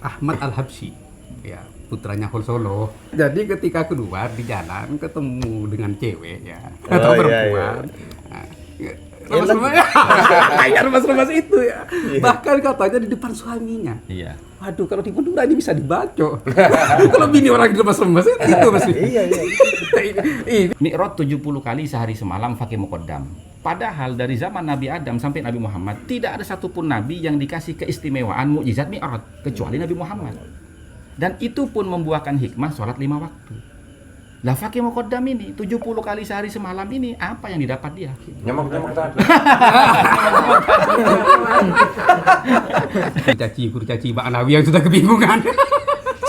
Ahmad Al-Habsyi, ya putranya Khul Solo. Jadi ketika keluar di jalan ketemu dengan cewek ya atau perempuan. Remas-remas kayak remas-remas itu ya. Bahkan katanya di depan suaminya. Iya. Waduh, kalau di Madura ini bisa dibacok. Kalau bini orang di remas-remas itu masih. Iya. Mi'raj 70 kali sehari semalam pakai muqaddam. Padahal dari zaman Nabi Adam sampai Nabi Muhammad tidak ada satupun nabi yang dikasih keistimewaan mukjizat Mi'raj kecuali Nabi Muhammad. Dan itu pun membuahkan hikmah sholat 5 waktu. Lah pakai muqaddam ini 70 kali sehari semalam ini apa yang didapat dia? Nyemok tadi. Kurcaci Mbak Anawi yang sudah kebingungan.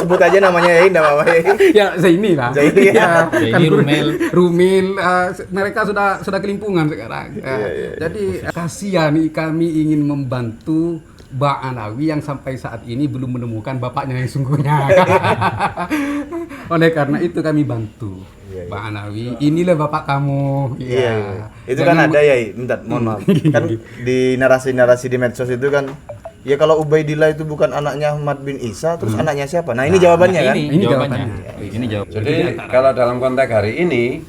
Sebut aja namanya ya, nama Ya Zaini lah. Zaini, ya. Zaini, Rumil, mereka sudah kelimpungan sekarang. Jadi kasihan kami ingin membantu Mbak Anawi yang sampai saat ini belum menemukan bapaknya yang sungguhnya. Oleh karena itu kami bantu Mbak Anawi. Inilah bapak kamu. Iya. Itu kan ada ya, bentar, mohon maaf. Kan di narasi-narasi di medsos itu kan, ya kalau Ubaidillah itu bukan anaknya Ahmad bin Isa, terus anaknya siapa? Nah ini jawabannya kan? Ini jawabannya. Ini jawabannya. Jadi kalau dalam konteks hari ini,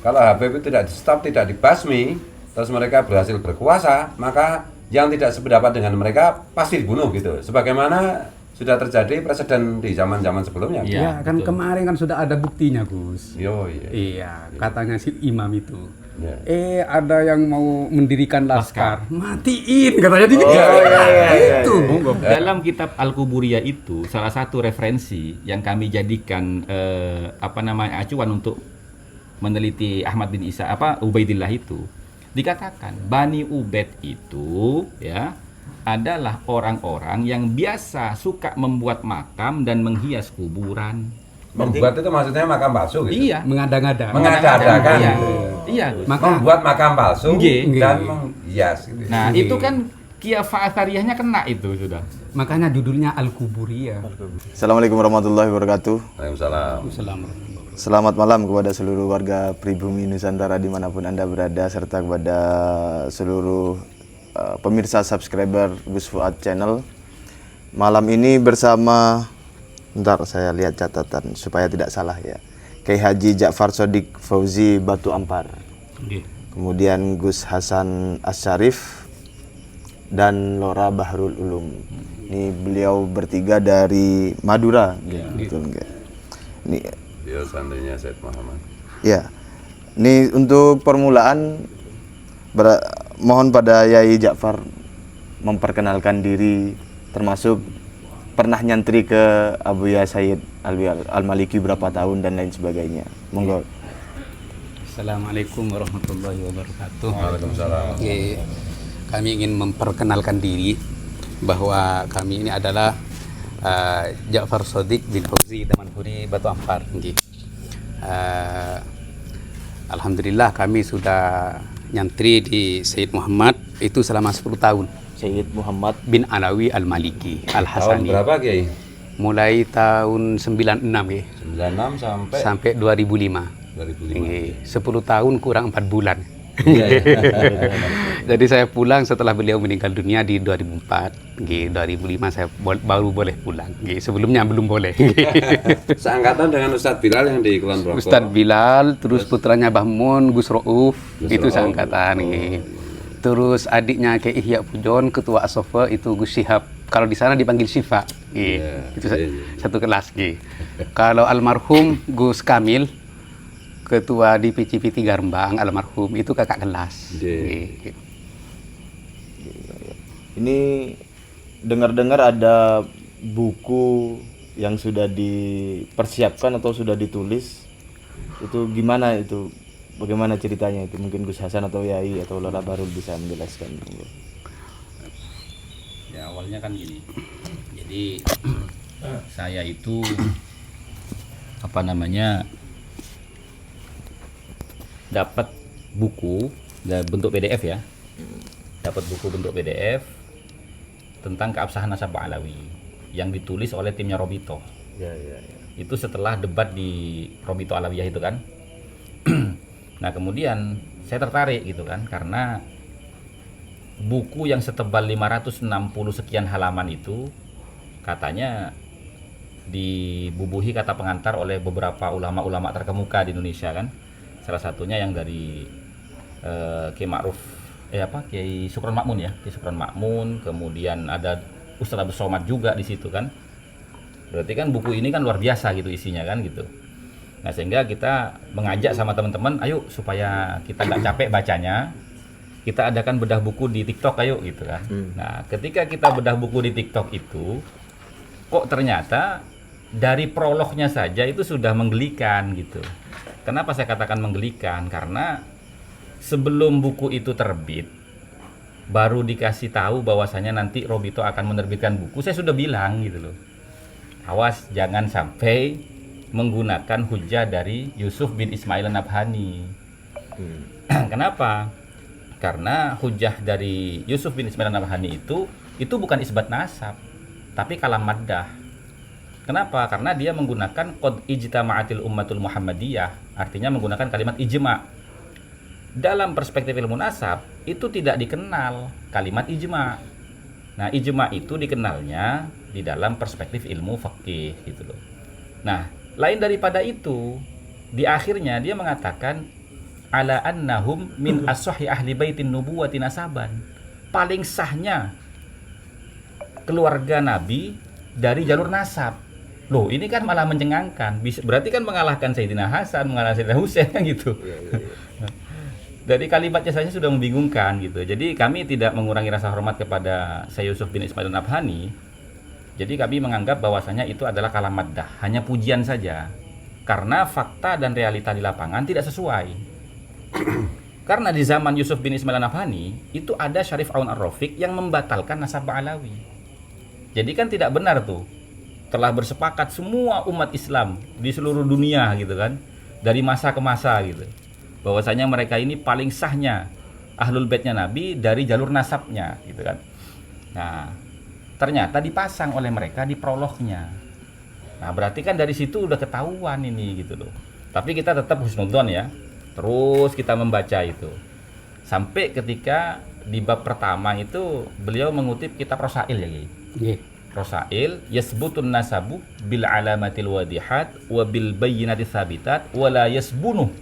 kalau Habib itu tidak di stop, tidak dibasmi, terus mereka berhasil berkuasa, maka yang tidak sependapat dengan mereka pasti dibunuh gitu. Sebagaimana sudah terjadi presiden di zaman-zaman sebelumnya. Iya, kan betul. Kemarin kan sudah ada buktinya, Gus. Iya, katanya si imam itu. Ya. Ada yang mau mendirikan laskar. Matiin katanya di itu. Dalam kitab Al-Quburiyah itu salah satu referensi yang kami jadikan acuan untuk meneliti Ahmad bin Isa Ubaidillah itu. Dikatakan Bani Ubaid itu ya adalah orang-orang yang biasa suka membuat makam dan menghias kuburan. Membuat itu maksudnya makam palsu gitu? Iya. Mengada-ngada. Mengada-ngadakan. Iya. Membuat makam palsu dan menghias gitu. Nah, itu kan Kiafa Athariyahnya kena itu sudah. Makanya judulnya Al-Quburiyah. Assalamualaikum warahmatullahi wabarakatuh. Waalaikumsalam. Selamat malam kepada seluruh warga pribumi Nusantara dimanapun Anda berada, serta kepada seluruh pemirsa subscriber Gus Fuad Channel. Malam ini bersama, bentar saya lihat catatan supaya tidak salah ya, Kiai Haji Ja'far Shodiq Fauzi Batu Ampar, kemudian Gus Hasan Asyarif dan Lora Bahrul Ulum. Ini beliau bertiga dari Madura, gitu enggak? Ini Dia santrinya Said Muhammad. ya, ini untuk permulaan mohon pada Yai Ja'far memperkenalkan diri, termasuk pernah nyantri ke Abuya Sayyid Al-Maliki berapa tahun dan lain sebagainya. Monggo. Assalamualaikum warahmatullahi wabarakatuh. Waalaikumsalam. Kami ingin memperkenalkan diri bahwa kami ini adalah Ja'far Shodiq bin Fauzi Damanhuri Batu Ampar. Alhamdulillah kami sudah nyantri di Sayyid Muhammad itu selama 10 tahun. Sayyid Muhammad bin Alawi Al-Maliki Al-Hasani. Tahun berapa, Kiai? Mulai tahun 96 ya. 96 sampai 2005. 10 tahun kurang 4 bulan. Jadi saya pulang setelah beliau meninggal dunia di 2004. 2005 saya baru boleh pulang. Sebelumnya belum boleh. Seangkatan dengan Ustadz Bilal yang di Kulon Progo. Ustadz Bilal, terus putranya Bahmun, Gus Rauf, itu seangkatan. Terus adiknya Kiai Ihya Pujon, ketua Asofa itu Gus Syihab. Kalau di sana dipanggil Syifa. Itu satu kelas. Kalau almarhum Gus Kamil, ketua di PCP 3 Rembang, almarhum itu kakak kelas. Ini dengar-dengar ada buku yang sudah dipersiapkan atau sudah ditulis. Itu gimana itu? Bagaimana ceritanya itu? Mungkin Gus Hasan atau Yai atau Lora Barul bisa menjelaskan. Ya awalnya kan gini. Jadi saya itu dapat buku bentuk PDF ya. Dapat buku bentuk PDF tentang keabsahan nasab Alawi yang ditulis oleh timnya Robito. Itu setelah debat di Robito Alawiyah itu kan. Nah kemudian saya tertarik gitu kan, karena buku yang setebal 560 sekian halaman itu katanya dibubuhi kata pengantar oleh beberapa ulama-ulama terkemuka di Indonesia kan. Salah satunya yang dari Kiai Ma'ruf Kiai Sukron Makmun ya, Kiai Sukron Makmun, kemudian ada Ustaz Abdul Somad juga di situ kan. Berarti kan buku ini kan luar biasa gitu isinya kan gitu. Nah, sehingga kita mengajak sama teman-teman, ayo supaya kita nggak capek bacanya, kita adakan bedah buku di TikTok ayo gitu kan. Nah, ketika kita bedah buku di TikTok itu, kok ternyata dari prolognya saja itu sudah menggelikan gitu. Kenapa saya katakan menggelikan? Karena sebelum buku itu terbit, baru dikasih tahu bahwasanya nanti Robito akan menerbitkan buku, saya sudah bilang gitu loh. Awas jangan sampai menggunakan hujah dari Yusuf bin Ismail An-Nabhani. Kenapa? Karena hujah dari Yusuf bin Ismail An-Nabhani itu bukan isbat nasab, tapi kalam maddah. Kenapa? Karena dia menggunakan qad ijtama'atil ummatul Muhammadiyah, artinya menggunakan kalimat ijma'. Dalam perspektif ilmu nasab itu tidak dikenal kalimat ijma'. Nah, ijma' itu dikenalnya di dalam perspektif ilmu fikih gitu loh. Nah, lain daripada itu, di akhirnya dia mengatakan ala annahum min as-sahih ahli baitin nubuwati nasaban. Paling sahnya keluarga Nabi dari jalur nasab. Loh, ini kan malah mencengangkan. Berarti kan mengalahkan Sayyidina Hasan, mengalahkan Sayyidina Husain kan gitu. Dari kalimatnya saja sudah membingungkan gitu. Jadi kami tidak mengurangi rasa hormat kepada Syekh Yusuf bin Ismail An-Nabhani. Jadi kami menganggap bahwasanya itu adalah kalam maddah, hanya pujian saja. Karena fakta dan realita di lapangan tidak sesuai. Karena di zaman Yusuf bin Ismail An-Nabhani itu ada Syarif Aun Ar-Rafiq yang membatalkan nasab Ba'alawi. Jadi kan tidak benar tuh. Telah bersepakat semua umat Islam di seluruh dunia gitu kan, dari masa ke masa gitu, bahwasanya mereka ini paling sahnya ahlul baitnya Nabi dari jalur nasabnya gitu kan. Nah, ternyata dipasang oleh mereka di prolognya. Nah, berarti kan dari situ udah ketahuan ini gitu loh. Tapi kita tetap husnudzon ya. Terus kita membaca itu. Sampai ketika di bab pertama itu beliau mengutip kitab Rosail ya, Kiai. Nggih. Rosail yasbutun nasabu bil alamatil wadihat wa bil bayyinati tsabitat wa la yasbunu.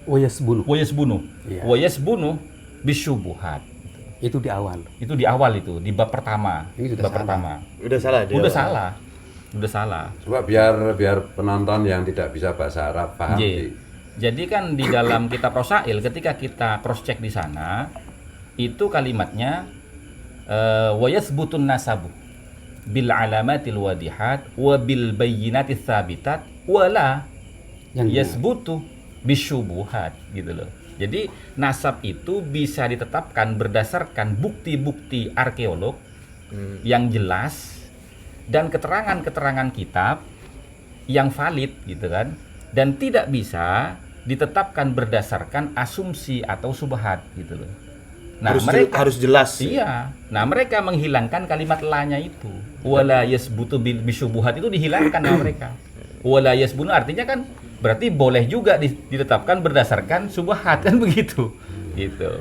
Wa yasbunu. Wa yasbunu. Iya. Wa yasbunu bisyubuhat. Itu di awal. Itu di awal itu, di bab pertama. Ini sudah bab salah. pertama. Udah salah dia. Udah salah. Coba biar penonton yang tidak bisa bahasa Arab paham. Jadi kan di dalam kitab Rosail ketika kita cross check di sana itu kalimatnya wa yasbutun nasabu bil alamatil wadihat wa bil bayyinati tsabitat wala yasbutu bisyubuhat gitu loh. Jadi nasab itu bisa ditetapkan berdasarkan bukti-bukti arkeolog yang jelas dan keterangan-keterangan kitab yang valid gitu kan, dan tidak bisa ditetapkan berdasarkan asumsi atau subhat gitu loh. Nah, harus jelas. Iya. Nah, mereka menghilangkan kalimat la-nya itu. Wala yasbutu bisyubuhat itu dihilangkan sama mereka. Wala yasbunu artinya kan berarti boleh juga ditetapkan berdasarkan subhat kan begitu. Gitu.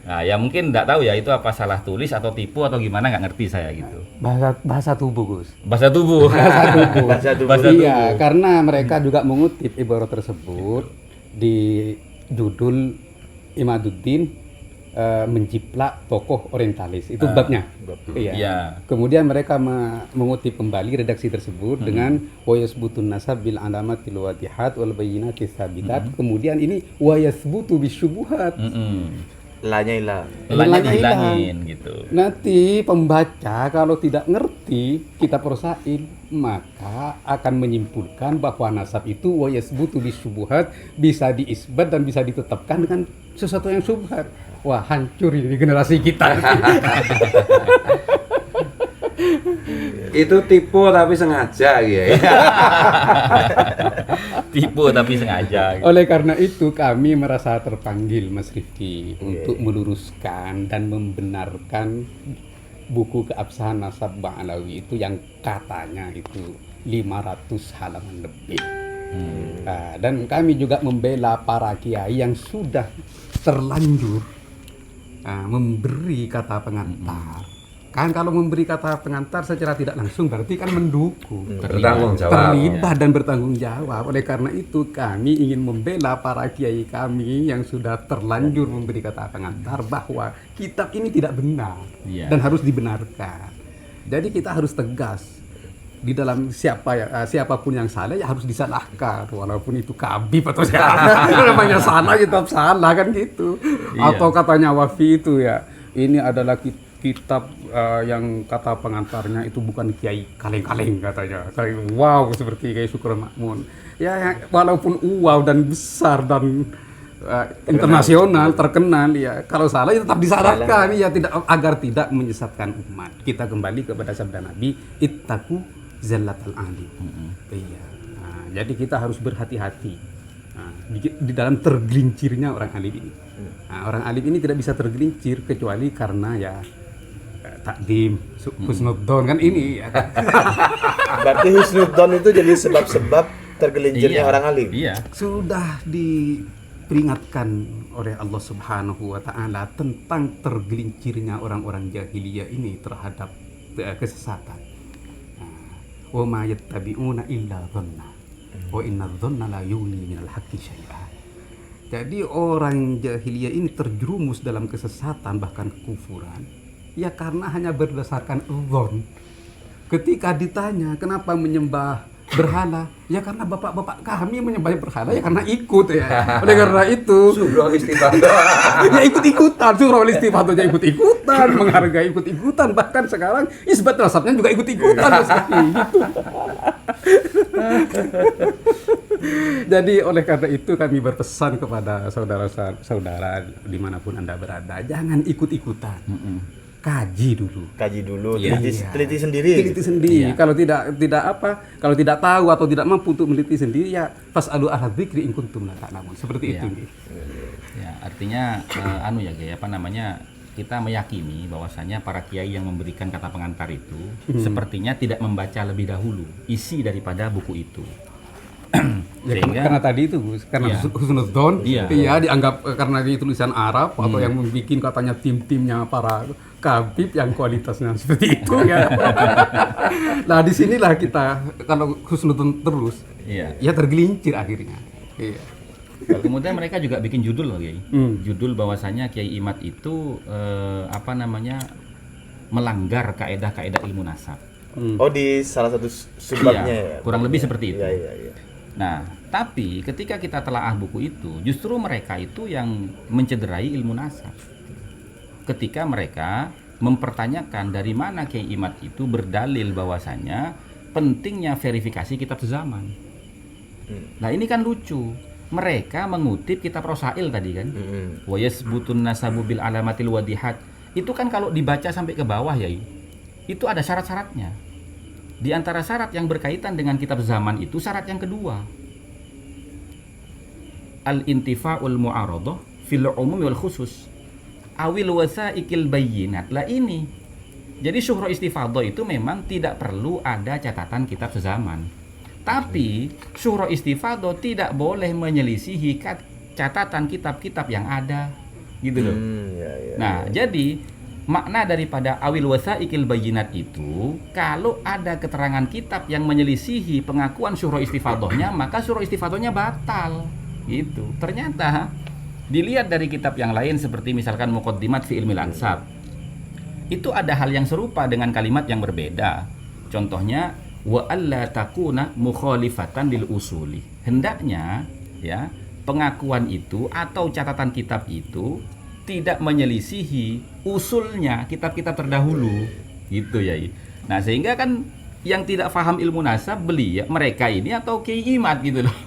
Nah, ya mungkin enggak tahu ya itu apa salah tulis atau tipu atau gimana, nggak ngerti saya gitu. Bahasa tubuh, Gus. Bahasa tubuh. Bahasa tubuh. Iya, karena mereka juga mengutip ibarat tersebut di judul Imaduddin menjiplak tokoh orientalis. Itu babnya. Iya. Iya. Kemudian mereka mengutip kembali redaksi tersebut dengan wa yasbutun nasab bil alamatil wadihat wal bayyinati tsabitat. Kemudian ini wa yasbutu bisyubuhat. Lanya hilang. Lanya dihilangin gitu. Nanti pembaca kalau tidak ngerti kitab Rosail maka akan menyimpulkan bahwa nasab itu wa yasbutu bisyubuhat bisa diisbat dan bisa ditetapkan dengan sesuatu yang syubhat. Wah, hancur ini generasi kita. Itu tipu tapi sengaja ya. Tipu tapi sengaja. Oleh karena itu kami merasa terpanggil Mas Rifki untuk meluruskan dan membenarkan buku keabsahan nasab Ba'alawi itu yang katanya itu 500 halaman lebih. Nah, dan kami juga membela para kiai yang sudah terlanjur memberi kata pengantar Kan kalau memberi kata pengantar secara tidak langsung berarti kan mendukung. Bertanggung jawab. Terlibat dan bertanggung jawab. Oleh karena itu kami ingin membela para kiai kami yang sudah terlanjur memberi kata pengantar bahwa kitab ini tidak benar Iya. dan harus dibenarkan. Jadi kita harus tegas di dalam siapapun yang salah ya harus disalahkan walaupun itu kabib atau siapa. Namanya salah kitab salah kan gitu. Iya. Atau katanya Wafi itu ya ini adalah kitab yang kata pengantarnya itu bukan kiai kaleng-kaleng katanya. Wow, seperti Kiai Syukur Makmun. Ya walaupun wow dan besar dan internasional terkenal ya, kalau salah ya tetap disalahkan ya, tidak agar tidak menyesatkan umat. Kita kembali kepada sabda Nabi, ittaqu zallatal alim. Iya. Nah, jadi kita harus berhati-hati di dalam tergelincirnya orang alim ini. Nah, orang alim ini tidak bisa tergelincir kecuali karena ya takdim, husnudzon kan ini ya. Berarti husnudzon itu jadi sebab-sebab tergelincirnya orang alim. Iya. Sudah diperingatkan oleh Allah Subhanahu wa taala tentang tergelincirnya orang-orang jahiliyah ini terhadap kesesatan. Wa ma yattabi'una illa dhanna wa inna dhanna la yughni minal haqqi syai'a. Jadi orang jahiliyah ini terjerumus dalam kesesatan bahkan kekufuran ya karena hanya berdasarkan dzon. Ketika ditanya kenapa menyembah berhala, ya karena bapak-bapak kami menyembah berhala ya karena ikut ya. Oleh karena itu Surah istifadah. ya ikut-ikutan, surah istifadah ikut-ikutan, menghargai ikut-ikutan, bahkan sekarang isbat nasabnya juga ikut-ikutan seperti gitu. Jadi oleh karena itu kami berpesan kepada saudara-saudara dimanapun Anda berada, jangan ikut-ikutan. Kaji dulu, Iya. teliti sendiri. Teliti sendiri. Iya. Kalau kalau tidak tahu atau tidak mampu untuk meneliti sendiri ya fasalu ahla dzikri in kuntum la ta'lamun. Seperti Iya. itu. Ya, artinya kita meyakini bahwasanya para kiai yang memberikan kata pengantar itu sepertinya tidak membaca lebih dahulu isi daripada buku itu. Ya, Sehingga karena tadi itu Gus, karena Iya. husnudzon, Iya. dianggap karena di tulisan Arab atau yang membuat katanya tim-timnya para kabib yang kualitasnya seperti itu ya. Nah disinilah kita kalau husnudzon terus, iya. ya tergelincir akhirnya. Iya. Kemudian mereka juga bikin judul loh, Kiai. Judul bahwasanya Kiai Imad itu melanggar kaedah-kaedah ilmu nasab. Oh, di salah satu subbabnya Iya, ya. kurang lebih seperti itu. Iya. Nah, tapi ketika kita telaah buku itu, justru mereka itu yang mencederai ilmu nasab. Ketika mereka mempertanyakan dari mana Kiai Imad itu berdalil bahwasanya pentingnya verifikasi kitab sezaman. Nah, ini kan lucu. Mereka mengutip kitab Rosail tadi kan. Wa yasbutun nasabu bil alamatil wadihat. Itu kan kalau dibaca sampai ke bawah ya, itu ada syarat-syaratnya. Di antara syarat yang berkaitan dengan kitab zaman itu syarat yang kedua. Al-intifa'ul mu'aradah fil umum wal khusus. Awil wasaikil bayyinat. Lah ini. Jadi syuhra istifadah itu memang tidak perlu ada catatan kitab sezaman. Tapi syuhra istifadah tidak boleh menyelisihi catatan kitab-kitab yang ada. Gitu loh. Nah, jadi makna daripada awil wasaikil bayyinat itu, kalau ada keterangan kitab yang menyelisihi pengakuan syuhra istifadahnya, maka syuhra istifadahnya batal. Gitu. Ternyata dilihat dari kitab yang lain seperti misalkan Muqaddimat fi Ilmil Ansab. Itu ada hal yang serupa dengan kalimat yang berbeda. Contohnya wa alla takuna mukhalifatan lil usuli. Hendaknya ya, pengakuan itu atau catatan kitab itu tidak menyelisihi usulnya kitab-kitab terdahulu gitu ya. Nah, sehingga kan yang tidak paham ilmu nasab mereka ini atau Kiai Imad gitu loh.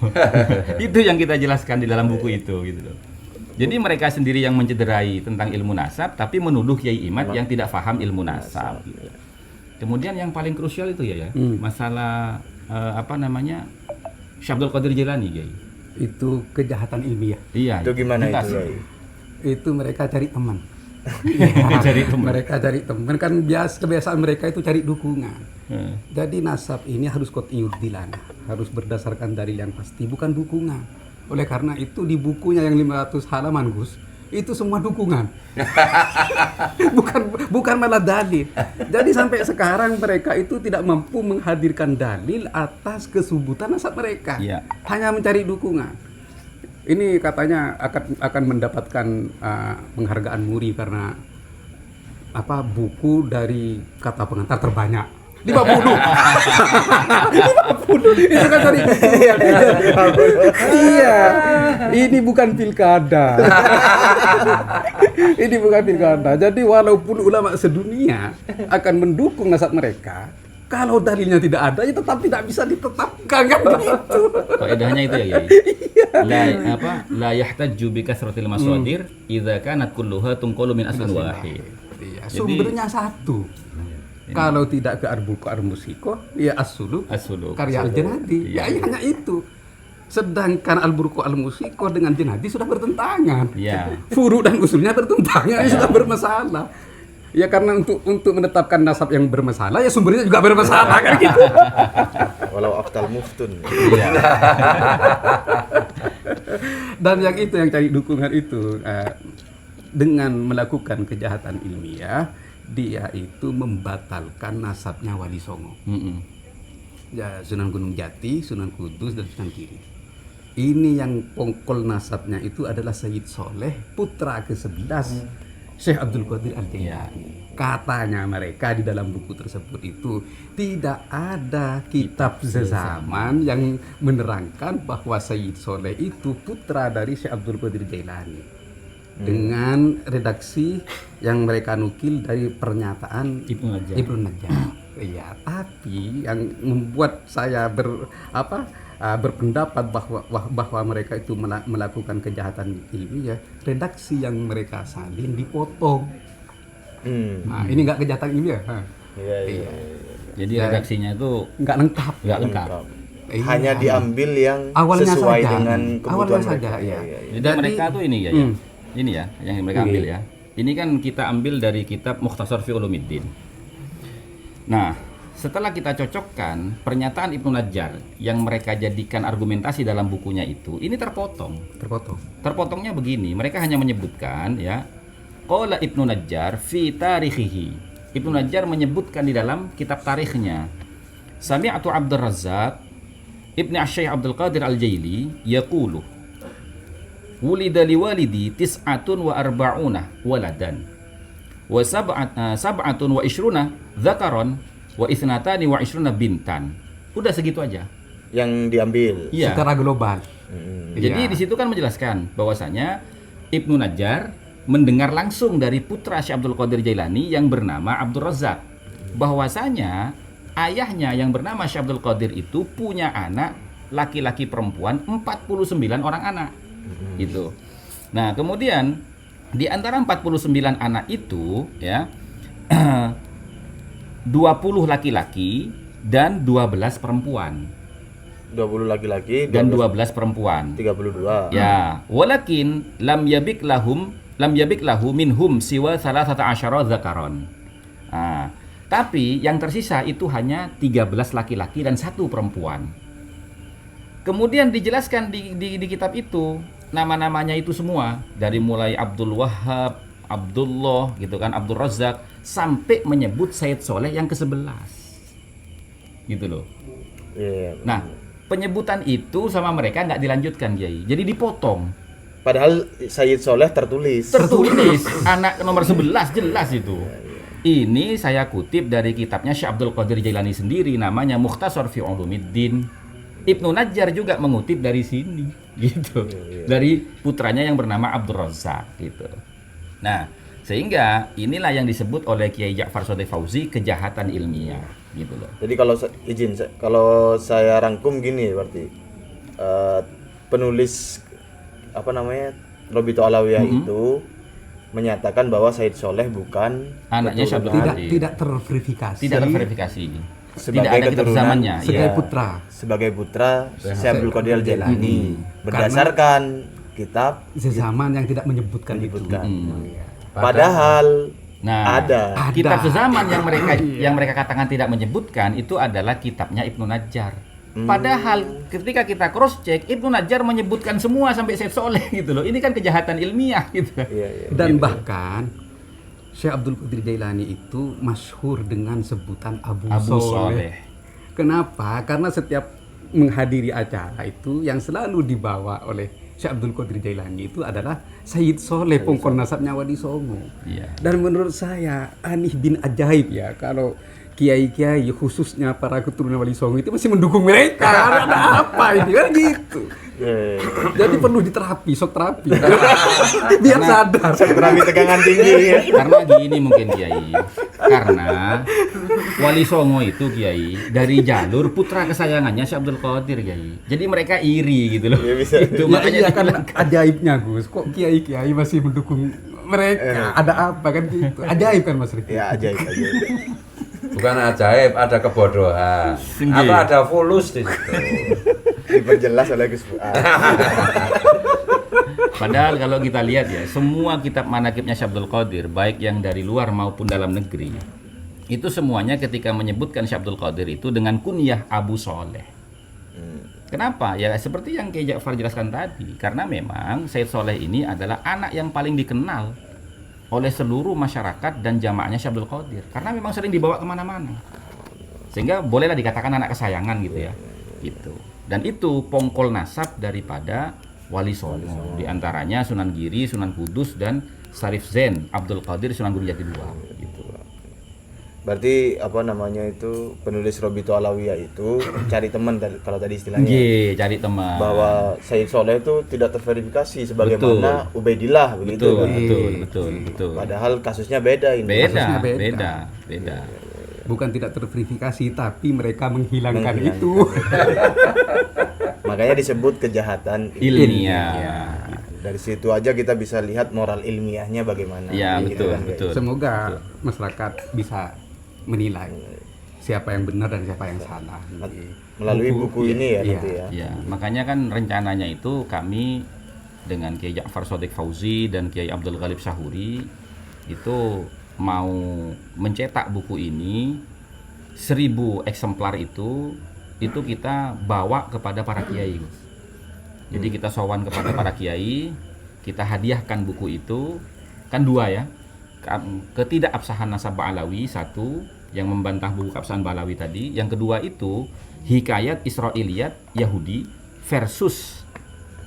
Itu yang kita jelaskan di dalam buku itu gitu loh. Jadi mereka sendiri yang mencederai tentang ilmu nasab tapi menuduh Kiai Imad yang tidak paham ilmu nasab. Kemudian yang paling krusial itu ya masalah Syekh Abdul Qadir Jilani, Kiai. Itu kejahatan ilmiah. Iya. Itu gimana Tuntas. itu? Itu mereka cari teman. Cari teman. Mereka cari teman kan kebiasaan mereka itu cari dukungan. Jadi nasab ini harus qat'iyud dilana, harus berdasarkan dalil yang pasti, bukan dukungan. Oleh karena itu di bukunya yang 500 halaman Gus, itu semua dukungan. bukan malah dalil. Jadi sampai sekarang mereka itu tidak mampu menghadirkan dalil atas kesubutan nasab mereka. Iya. Hanya mencari dukungan. Ini katanya akan mendapatkan penghargaan Muri karena buku dari kata pengantar terbanyak. 50. 50. Itu kan tadi. Iya. Ini bukan pilkada. Ini bukan pilkada. Jadi walaupun ulama sedunia akan mendukung nasab mereka, kalau dalilnya tidak ada, ya tetap tidak bisa ditetapkan kan begitu. Kaidahnya itu ya, Yai. La yahtajju bi kasratil masadir idza kanat kulluha tunqalu min aslin wahid. Iya, sumbernya satu. Kalau tidak ke Al-Burqa Al-Musiko, ya As-Suluk, karya Al-Janadi. Ya hanya itu. Sedangkan Al-Burqa Al-Musiko dengan Janadi sudah bertentangan. Iya. Furu dan usulnya bertentangan, sudah bermasalah. Ya karena untuk menetapkan nasab yang bermasalah, ya sumbernya juga bermasalah kan gitu. Walau aftal muftun. Iya. Dan yang itu yang cari dukungan itu dengan melakukan kejahatan ilmiah, dia itu membatalkan nasabnya Wali Songo. Ya, Sunan Gunung Jati, Sunan Kudus, dan Sunan Kiri. Ini yang pongkol nasabnya itu adalah Sayyid Soleh, putra ke-11 Syekh Abdul Qadir Al-Jailani. Katanya mereka di dalam buku tersebut itu tidak ada kitab sezaman yang menerangkan bahwa Sayyid Soleh itu putra dari Syekh Abdul Qadir Jailani. Dengan redaksi yang mereka nukil dari pernyataan Ibnu Najjar. Iya, tapi yang membuat saya berpendapat bahwa mereka itu melakukan kejahatan ilmiah, redaksi yang mereka salin dipotong. Nah, ini nggak kejahatan ilmiah. Iya. Jadi redaksinya itu nggak lengkap. Iya. Hanya diambil yang awalnya sesuai saja. dengan kebutuhan Awalnya mereka. saja, iya. Jadi mereka tuh ini ya. Ini ya yang mereka ambil ya. Ini kan kita ambil dari kitab Mukhtasar fi Ulumiddin. Nah, setelah kita cocokkan pernyataan Ibnu Najjar yang mereka jadikan argumentasi dalam bukunya itu, ini terpotong. Terpotongnya begini, mereka hanya menyebutkan ya, qala Ibnu Najjar fi tarikhihi. Ibnu Najjar menyebutkan di dalam kitab tarikhnya. Sami'atu Abdur Razzaq Ibnu Asy-Syaikh Abdul Qadir Al-Jaili yaqulu wulida liwalidi tis'atun wa arba'una waladan wa sab'atun wa ishruna dzakaron wa ithnatani wa ishruna bintan. Udah segitu aja yang diambil secara global. Jadi di situ kan menjelaskan bahwasanya Ibnu Najjar mendengar langsung dari putra Syekh Abdul Qadir Jailani yang bernama Abdur Razzaq bahwasanya ayahnya yang bernama Syekh Abdul Qadir itu punya anak laki-laki perempuan 49 orang anak. Gitu. Nah, kemudian di antara 49 anak itu ya 20 laki-laki dan 12 perempuan. 20 laki-laki dan 12 perempuan. 32. Ya, walakin lam yabik lahu minhum siwa 13 dzakaron. Nah, tapi yang tersisa itu hanya 13 laki-laki dan 1 perempuan. Kemudian dijelaskan di kitab itu nama-namanya itu semua dari mulai Abdul Wahhab, Abdullah gitu kan, Abdul Razzaq sampai menyebut Sayyid Soleh yang ke-11. Gitu loh. Yeah. Nah, penyebutan itu sama mereka nggak dilanjutkan, Kiai. Jadi dipotong. Padahal Sayyid Soleh tertulis anak nomor 11 jelas itu. Ini saya kutip dari kitabnya Syekh Abdul Qadir Jailani sendiri namanya Mukhtasar fi Ulumiddin. Ibnu Najjar juga mengutip dari sini gitu. Dari putranya yang bernama Abdur Razzaq gitu. Nah, sehingga inilah yang disebut oleh Kiai Ja'far Shadiq Fauzi kejahatan ilmiah gitu loh. Jadi kalau saya rangkum gini berarti penulis Robito Alawiyah itu menyatakan bahwa Sayyid Soleh bukan anaknya Syekh Abdul Qadir. Tidak terverifikasi. Tidak terverifikasi. Sebagai tidak ada kitab zamannya. Sebagai putra Syekh Abdul Qadir Jailani berdasarkan kitab sezaman yang tidak menyebutkan. Padahal ada kitab sezaman yang mereka katakan tidak menyebutkan itu adalah kitabnya Ibnu Najjar. Padahal ketika kita cross check, Ibnu Najjar menyebutkan semua sampai Syekh Soleh gitu loh. Ini kan kejahatan ilmiah gitu. Dan bahkan Syekh Abdul Qadir Jailani itu masyhur dengan sebutan Abu Soleh. Kenapa? Karena setiap menghadiri acara itu yang selalu dibawa oleh Syekh Abdul Qadir Jailani itu adalah Sayyid Soleh, pongkol nasabnya Wali Songo. Iya. Dan menurut saya aneh bin ajaib ya kalau kiai-kiai khususnya para keturunan Wali Songo itu masih mendukung mereka. Ada apa ini kan gitu. Jadi perlu diterapi, shock terapi. Biar sadar. Terapi tegangan tinggi ya. Karena gini mungkin Kiai. Karena Wali Songo itu Kiai dari jalur putra kesayangannya Syekh Abdul Qadir Kiai. Jadi mereka iri gitu loh. Iya, bisa. Itu Ya, makanya iya kan ajaibnya Gus. Kok kiai-kiai masih mendukung mereka? Ada apa kan gitu? Ajaib kan Mas Rifki? Ya ajaib. Bukan ajaib, ada kebodohan. Tinggi. Atau ada fulus di situ. Diperjelas oleh Gus Fuad. Padahal kalau kita lihat ya, semua kitab manakibnya Syekh Abdul Qadir, baik yang dari luar maupun dalam negeri, itu semuanya ketika menyebutkan Syekh Abdul Qadir itu dengan kunyah Abu Soleh. Kenapa? Ya seperti yang Kiai Ja'far jelaskan tadi, karena memang Sayyid Soleh ini adalah anak yang paling dikenal oleh seluruh masyarakat dan jamaahnya Syekh Abdul Qadir, karena memang sering dibawa kemana-mana, sehingga bolehlah dikatakan anak kesayangan gitu ya, gitu. Dan itu pongkol nasab daripada Wali Songo, di antaranya Sunan Giri, Sunan Kudus, dan Syarif Zain Abdul Qadir Sunan Gunung Jati II. Gitu. Berarti apa namanya itu penulis Robito Alawiyah itu cari teman kalau tadi istilahnya. Iya, cari teman. Bahwa Sayyid Soleh itu tidak terverifikasi sebagaimana Ubaidillah begitu kan. Betul. Padahal kasusnya beda ini. Beda. Bukan tidak terverifikasi, tapi mereka menghilangkan itu. Makanya disebut kejahatan Ilmiah. Dari situ aja kita bisa lihat moral ilmiahnya bagaimana. Ya, Gitu betul, kan, guys. betul. Semoga masyarakat bisa menilai siapa yang benar dan siapa yang salah. Melalui buku ini ya iya. nanti ya. Ya, makanya kan rencananya itu kami dengan Kiai Ja'far Shadiq Fauzi dan Kiai Abdul Ghalib Syahuri itu mau mencetak buku ini 1000 eksemplar itu kita bawa kepada para kiai. Jadi kita sowan kepada para kiai, kita hadiahkan buku itu, kan dua ya, ketidakabsahan nasab Ba'alawi satu, yang membantah buku keabsahan Ba'alawi tadi, yang kedua itu hikayat Israiliyat Yahudi versus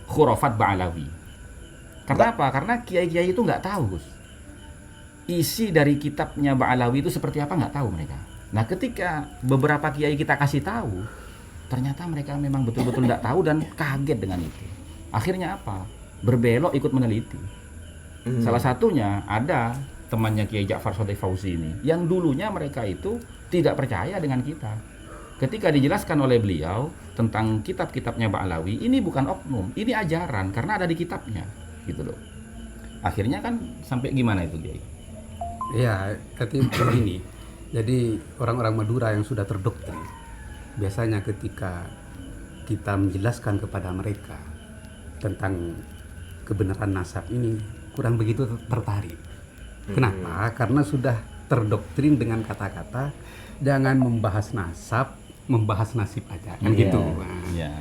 khurafat Ba'alawi. Karena apa? Karena kiai-kiai itu nggak tahu, Gus. Isi dari kitabnya Ba'alawi itu seperti apa nggak tahu mereka. Nah ketika beberapa kiai kita kasih tahu, ternyata mereka memang betul-betul tidak tahu dan kaget dengan itu. Akhirnya apa? Berbelok ikut meneliti. Salah satunya ada temannya Kiai Ja'far Shadiq Fauzi ini, yang dulunya mereka itu tidak percaya dengan kita. Ketika dijelaskan oleh beliau tentang kitab-kitabnya Ba'alawi, ini bukan oknum, ini ajaran karena ada di kitabnya, gitu loh. Akhirnya kan sampai gimana itu, Kiai? Ya, tapi begini. Jadi orang-orang Madura yang sudah terdoktrin, biasanya ketika kita menjelaskan kepada mereka tentang kebenaran nasab ini kurang begitu tertarik. Kenapa? Karena sudah terdoktrin dengan kata-kata jangan membahas nasab, membahas nasib aja kan gitu. Iya.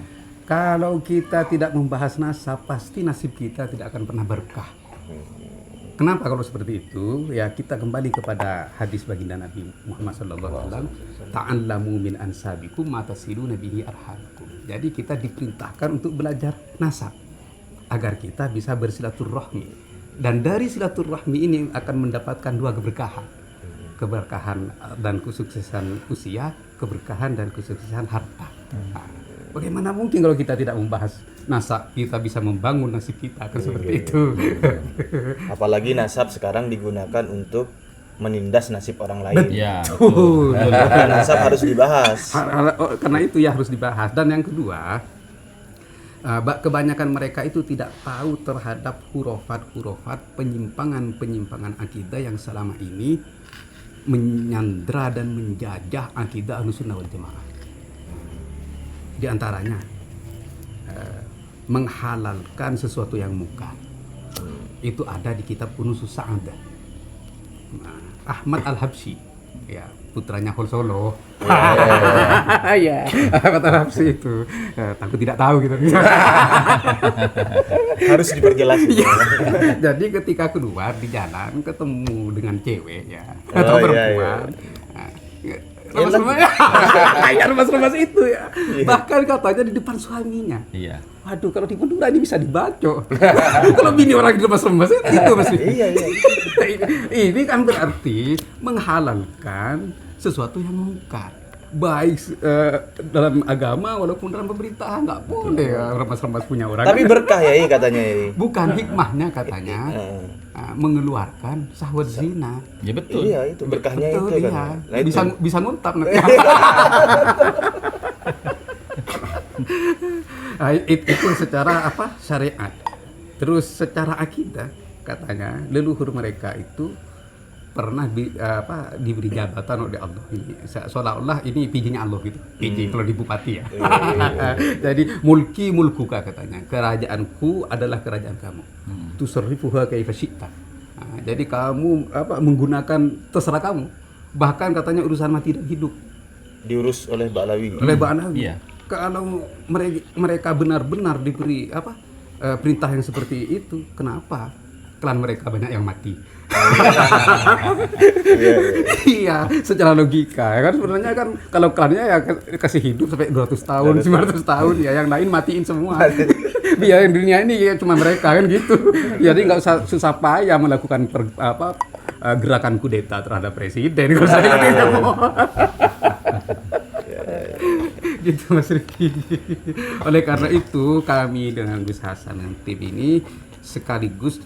Kalau kita tidak membahas nasab, pasti nasib kita tidak akan pernah berkah. Kenapa kalau seperti itu? Ya kita kembali kepada hadis baginda Nabi Muhammad SAW. Ta'allamu min ansabikum ma tasiluna bihi arhamakum. Jadi kita diperintahkan untuk belajar nasab agar kita bisa bersilaturahmi. Dan dari silaturahmi ini akan mendapatkan dua keberkahan. Keberkahan dan kesuksesan usia, keberkahan dan kesuksesan harta. Nah, bagaimana mungkin kalau kita tidak membahas nasab, kita bisa membangun nasib kita kan seperti itu. Apalagi nasab sekarang digunakan untuk menindas nasib orang lain. Iya. Nasab harus dibahas. Karena itu ya harus dibahas. Dan yang kedua, kebanyakan mereka itu tidak tahu terhadap hurufat penyimpangan akidah yang selama ini menyandra dan menjajah akidah Ahlussunnah wal Jamaah. Di antaranya menghalalkan sesuatu yang munkar. Itu ada di kitab Kunuzus Sa'adah. Ahmad Al-Habsyi, ya, putranya Hol Solo. Iya, kata Hapsi itu. Takut tidak tahu gitu. Harus diperjelas. Jadi ketika keluar di jalan ketemu dengan cewek ya Oh, atau iya, perempuan. Remas-remas itu ya. Bahkan katanya di depan suaminya. Iya. Waduh, kalau di Madura ini bisa dibacok. Kalau bini orang di remas-remas itu masih. Iya. Ini kan berarti menghalalkan sesuatu yang mungkar. Baik dalam agama walaupun dalam pemerintahan nggak boleh ya, remas-remas punya orang. Tapi berkah ya katanya ini. Bukan hikmahnya katanya mengeluarkan syahwat zina. Ya betul. Iya, itu berkahnya Betul, itu iya. kan. Nah, itu. Bisa nguntap nanti. Nah, itu secara apa syariat. Terus secara akidah katanya leluhur mereka itu pernah diberi jabatan oleh Allah ini, seolah-olah ini pijinya Allah gitu, piji kalau di bupati ya. Jadi mulkuka katanya, kerajaanku adalah kerajaan kamu. Tusarrifuha kaifa syi'ta. Nah, jadi kamu menggunakan terserah kamu. Bahkan katanya urusan mati dan hidup Diurus oleh Ba'alawi. oleh Ba'alawi. Iya. Kalau mereka benar-benar diberi perintah yang seperti itu, kenapa klan mereka banyak yang mati? Iya, secara logika ya kan sebenarnya kan kalau klannya ya kasih hidup sampai 200 tahun, 500 tahun ya, yang lain matiin semua. Biar yang dunia ini ya cuma mereka kan gitu. Jadi nggak usah susah payah melakukan gerakan kudeta terhadap presiden kalau saya gitu Mas Riki. Oleh karena itu kami dengan Gus Hasan dan tim ini sekaligus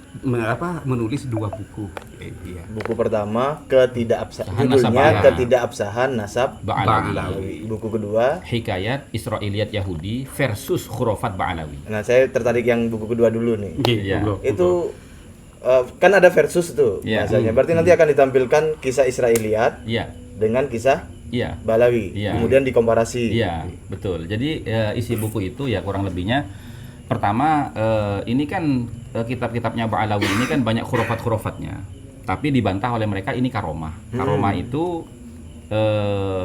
menulis 2 buku. Iya. Buku pertama Ketidakabsahan, Nasab judulnya Ba'alawi. Ketidakabsahan Nasab Ba'alawi. Ba'alawi. Buku kedua, Hikayat Israiliyat Yahudi versus Khurafat Ba'alawi. nah saya tertarik yang buku kedua dulu nih. Iya. Itu kan ada versus tuh Iya. bahasanya. Berarti nanti akan ditampilkan kisah Israiliyat Iya. dengan kisah Iya. Ba'alawi. Iya. Kemudian dikomparasi. Iya, betul. Jadi isi buku itu ya kurang lebihnya pertama ini kan kitab-kitabnya Ba'alawi ini kan banyak khurafat-khurafatnya. Tapi dibantah oleh mereka ini karomah. Karomah itu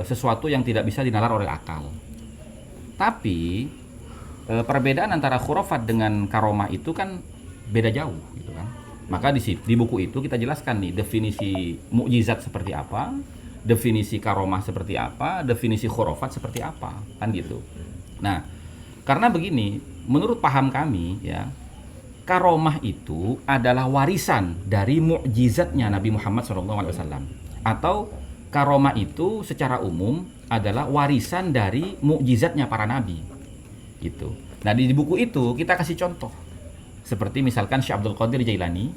sesuatu yang tidak bisa dinalar oleh akal. Tapi perbedaan antara khurafat dengan karomah itu kan beda jauh gitu kan. Maka di buku itu kita jelaskan nih definisi mukjizat seperti apa, definisi karomah seperti apa, definisi khurafat seperti apa, kan gitu. Nah, karena begini, menurut paham kami ya, karomah itu adalah warisan dari mukjizatnya Nabi Muhammad SAW, atau karomah itu secara umum adalah warisan dari mukjizatnya para nabi, gitu. Nah di buku itu kita kasih contoh, seperti misalkan Syekh Abdul Qadir Jailani,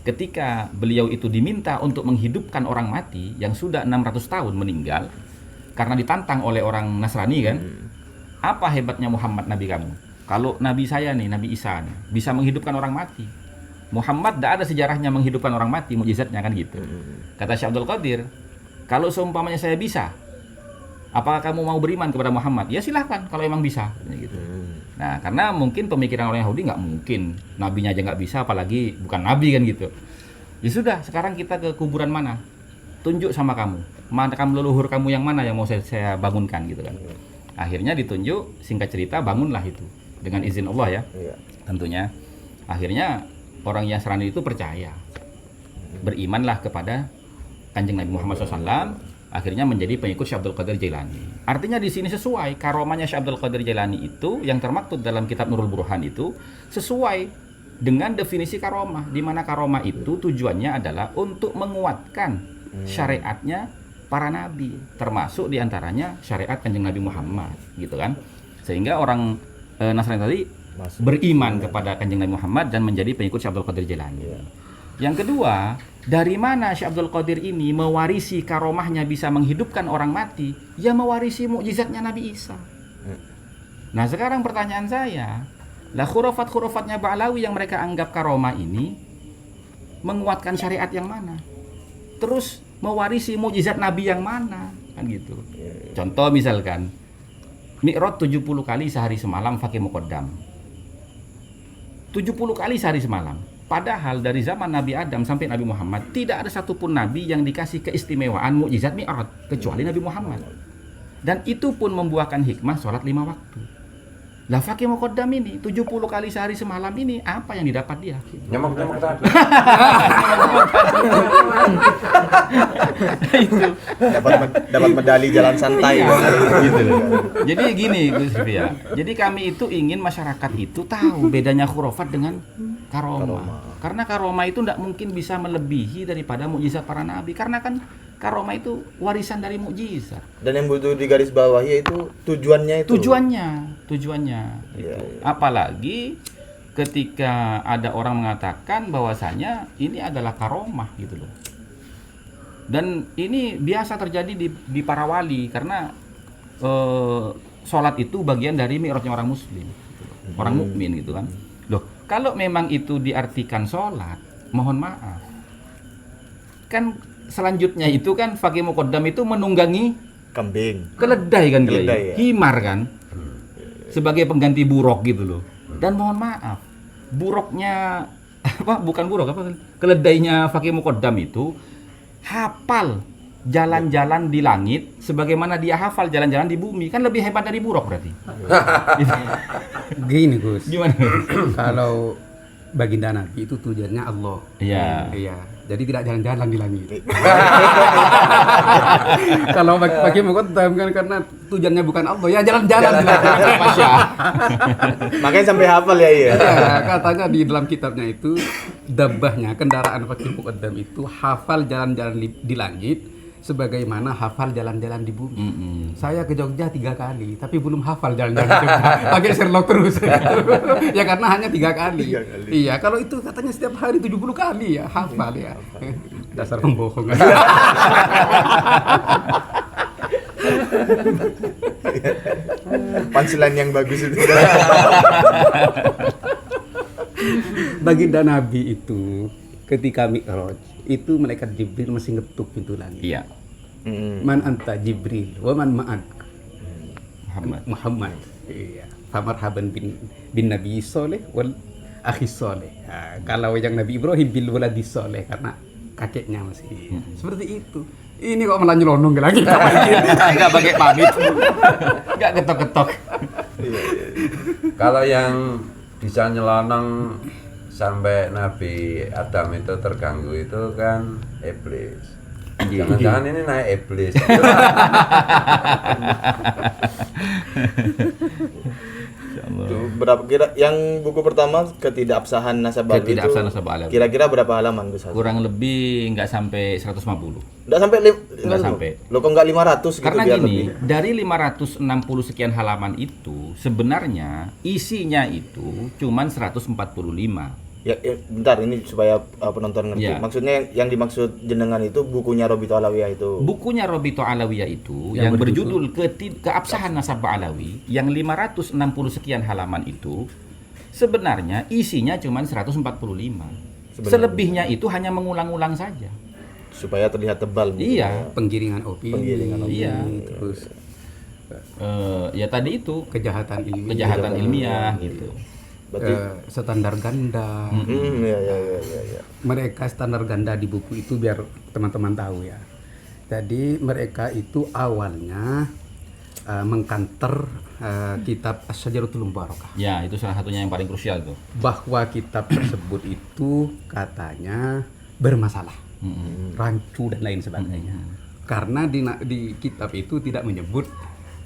ketika beliau itu diminta untuk menghidupkan orang mati yang sudah 600 tahun meninggal karena ditantang oleh orang Nasrani kan, apa hebatnya Muhammad nabi kamu? Kalau nabi saya nih, Nabi Isa nih, bisa menghidupkan orang mati. Muhammad tidak ada sejarahnya menghidupkan orang mati, mukjizatnya kan gitu. Kata Syekh Abdul Qadir, kalau seumpamanya saya bisa, apakah kamu mau beriman kepada Muhammad? Ya silahkan kalau emang bisa. Gitu. Nah, karena mungkin pemikiran orang Yahudi nggak mungkin, nabinya aja nggak bisa, apalagi bukan nabi kan gitu. Ya sudah, sekarang kita ke kuburan mana? Tunjuk sama kamu, makam leluhur kamu yang mana yang mau saya bangunkan gitu kan. Akhirnya ditunjuk, singkat cerita bangunlah itu dengan izin Allah ya, tentunya. Akhirnya orang Nasrani itu percaya, berimanlah kepada Kanjeng Nabi Muhammad SAW, akhirnya menjadi pengikut Syekh Abdul Qadir Jailani. Artinya di sini sesuai karomahnya Syekh Abdul Qadir Jailani itu yang termaktub dalam kitab Nurul Burhan itu sesuai dengan definisi karomah, di mana karomah itu tujuannya adalah untuk menguatkan syariatnya para nabi, termasuk diantaranya syariat Kanjeng Nabi Muhammad, gitu kan. Sehingga orang Nasrani tadi beriman kepada Kanjeng Nabi Muhammad dan menjadi pengikut Syekh Abdul Qadir Jailani. Yang kedua, dari mana Syekh Abdul Qadir ini mewarisi karomahnya bisa menghidupkan orang mati? Ya mewarisi mukjizatnya Nabi Isa. Nah sekarang pertanyaan saya, lah khurafat-khurafatnya Ba'alawi yang mereka anggap karomah ini menguatkan syariat yang mana? Terus mewarisi mukjizat Nabi yang mana? Kan gitu. Contoh misalkan Mi'raj 70 kali sehari semalam pakai muqaddam. 70 kali sehari semalam. Padahal dari zaman Nabi Adam sampai Nabi Muhammad tidak ada satupun Nabi yang dikasih keistimewaan mukjizat Mi'raj kecuali Nabi Muhammad. Dan itu pun membuahkan hikmah sholat 5 waktu. Lah Fakih Muqaddam ini 70 kali sehari semalam ini apa yang didapat dia? Nyemok-nyemok tadi. Itu. Dapat medali jalan santai gitu loh. Jadi gini Gus Rifia. Jadi kami itu ingin masyarakat itu tahu bedanya khurafat dengan karomah. Karena karomah itu tidak mungkin bisa melebihi daripada mukjizat para nabi. Karena kan karomah itu warisan dari mukjizat. Dan yang butuh digarisbawahi itu tujuannya itu. Tujuannya. Iya, Itu. Apalagi ketika ada orang mengatakan bahwasanya ini adalah karomah gitu loh. Dan ini biasa terjadi di para wali karena sholat itu bagian dari mi'rajnya orang muslim, orang mukmin gitu kan. Loh, kalau memang itu diartikan sholat, mohon maaf. Kan selanjutnya itu kan Fakih Muqaddam itu menunggangi Kambing. keledai kan, Kiai? Keledai, ya. Himar kan, sebagai pengganti buruk gitu loh. Dan mohon maaf, buruknya apa? Bukan buruk apa? Keledainya Fakih Muqaddam itu hafal jalan-jalan di langit sebagaimana dia hafal jalan-jalan di bumi, kan lebih hebat dari buruk berarti. Gini Gus, Gimana? kalau baginda Nabi itu tujuannya Allah. Iya. Iya. Jadi tidak jalan-jalan di langit. Kalau pakai Muqaddam kan karena tujuannya bukan Allah, ya jalan-jalan di langit. Masya. Makanya sampai hafal ya iya. Ya, katanya di dalam kitabnya itu dabbahnya kendaraan Fakih Muqaddam itu hafal jalan-jalan di langit sebagaimana hafal jalan-jalan di bumi. Saya ke Jogja 3 kali, tapi belum hafal jalan-jalan di Jogja. Pakai Sherlock terus. Ya karena hanya 3 kali. Iya, kalau itu katanya setiap hari 70 kali ya hafal ya. Dasar pembohong. Punchline yang bagus itu. Baginda Nabi itu ketika Mi'raj itu malaikat Jibril masih ngetuk pintu langit. Iya. Man anta Jibril wa man ma'ak Muhammad. Iya. Famarhaban bin Nabi Soleh wal akhi Soleh. Nah, kalau yang Nabi Ibrahim bil waladi Soleh karena kakeknya masih. Seperti itu. Ini kok malah nyelonong lagi. Enggak pakai pamit. Enggak ketok-ketok. Kalau yang bisa nyelonong sampai Nabi Adam itu terganggu itu kan iblis. Jangan-jangan ini naik iblis. Tuh, berapa kira yang buku pertama ketidakabsahan nasabah Ketidakabsahan nasabah alawi. Kira-kira berapa halaman Gus? Kurang lebih nggak sampai 150. Enggak sampai Nggak sampai. Lo kok enggak 500 gitu Karena biar gini, lebih. dari 560 sekian halaman itu sebenarnya isinya itu cuman 145. Ya, bentar ini supaya penonton ngerti. Ya. Maksudnya yang dimaksud jenengan itu bukunya Robito Alawiyah itu. Bukunya Robito Alawiyah itu Yang yang berjudul Keabsahan Nasabah Alawi yang 560 sekian halaman itu sebenarnya isinya cuman 145. Selebihnya itu hanya mengulang-ulang saja. Supaya terlihat tebal bukunya. Iya. Penggiringan opini. Penggiringan opini. Iya. Terus Ya tadi itu kejahatan ilmiah. kejahatan ilmiah gitu. Berarti Standar ganda. ya. Mereka standar ganda di buku itu biar teman-teman tahu ya. Jadi mereka itu awalnya mengkanter kitab Asy-Syajaratul Mubarakah. Ya, itu salah satunya yang paling krusial tuh. Bahwa kitab tersebut itu katanya bermasalah, rancu dan lain sebagainya. Karena di kitab itu tidak menyebut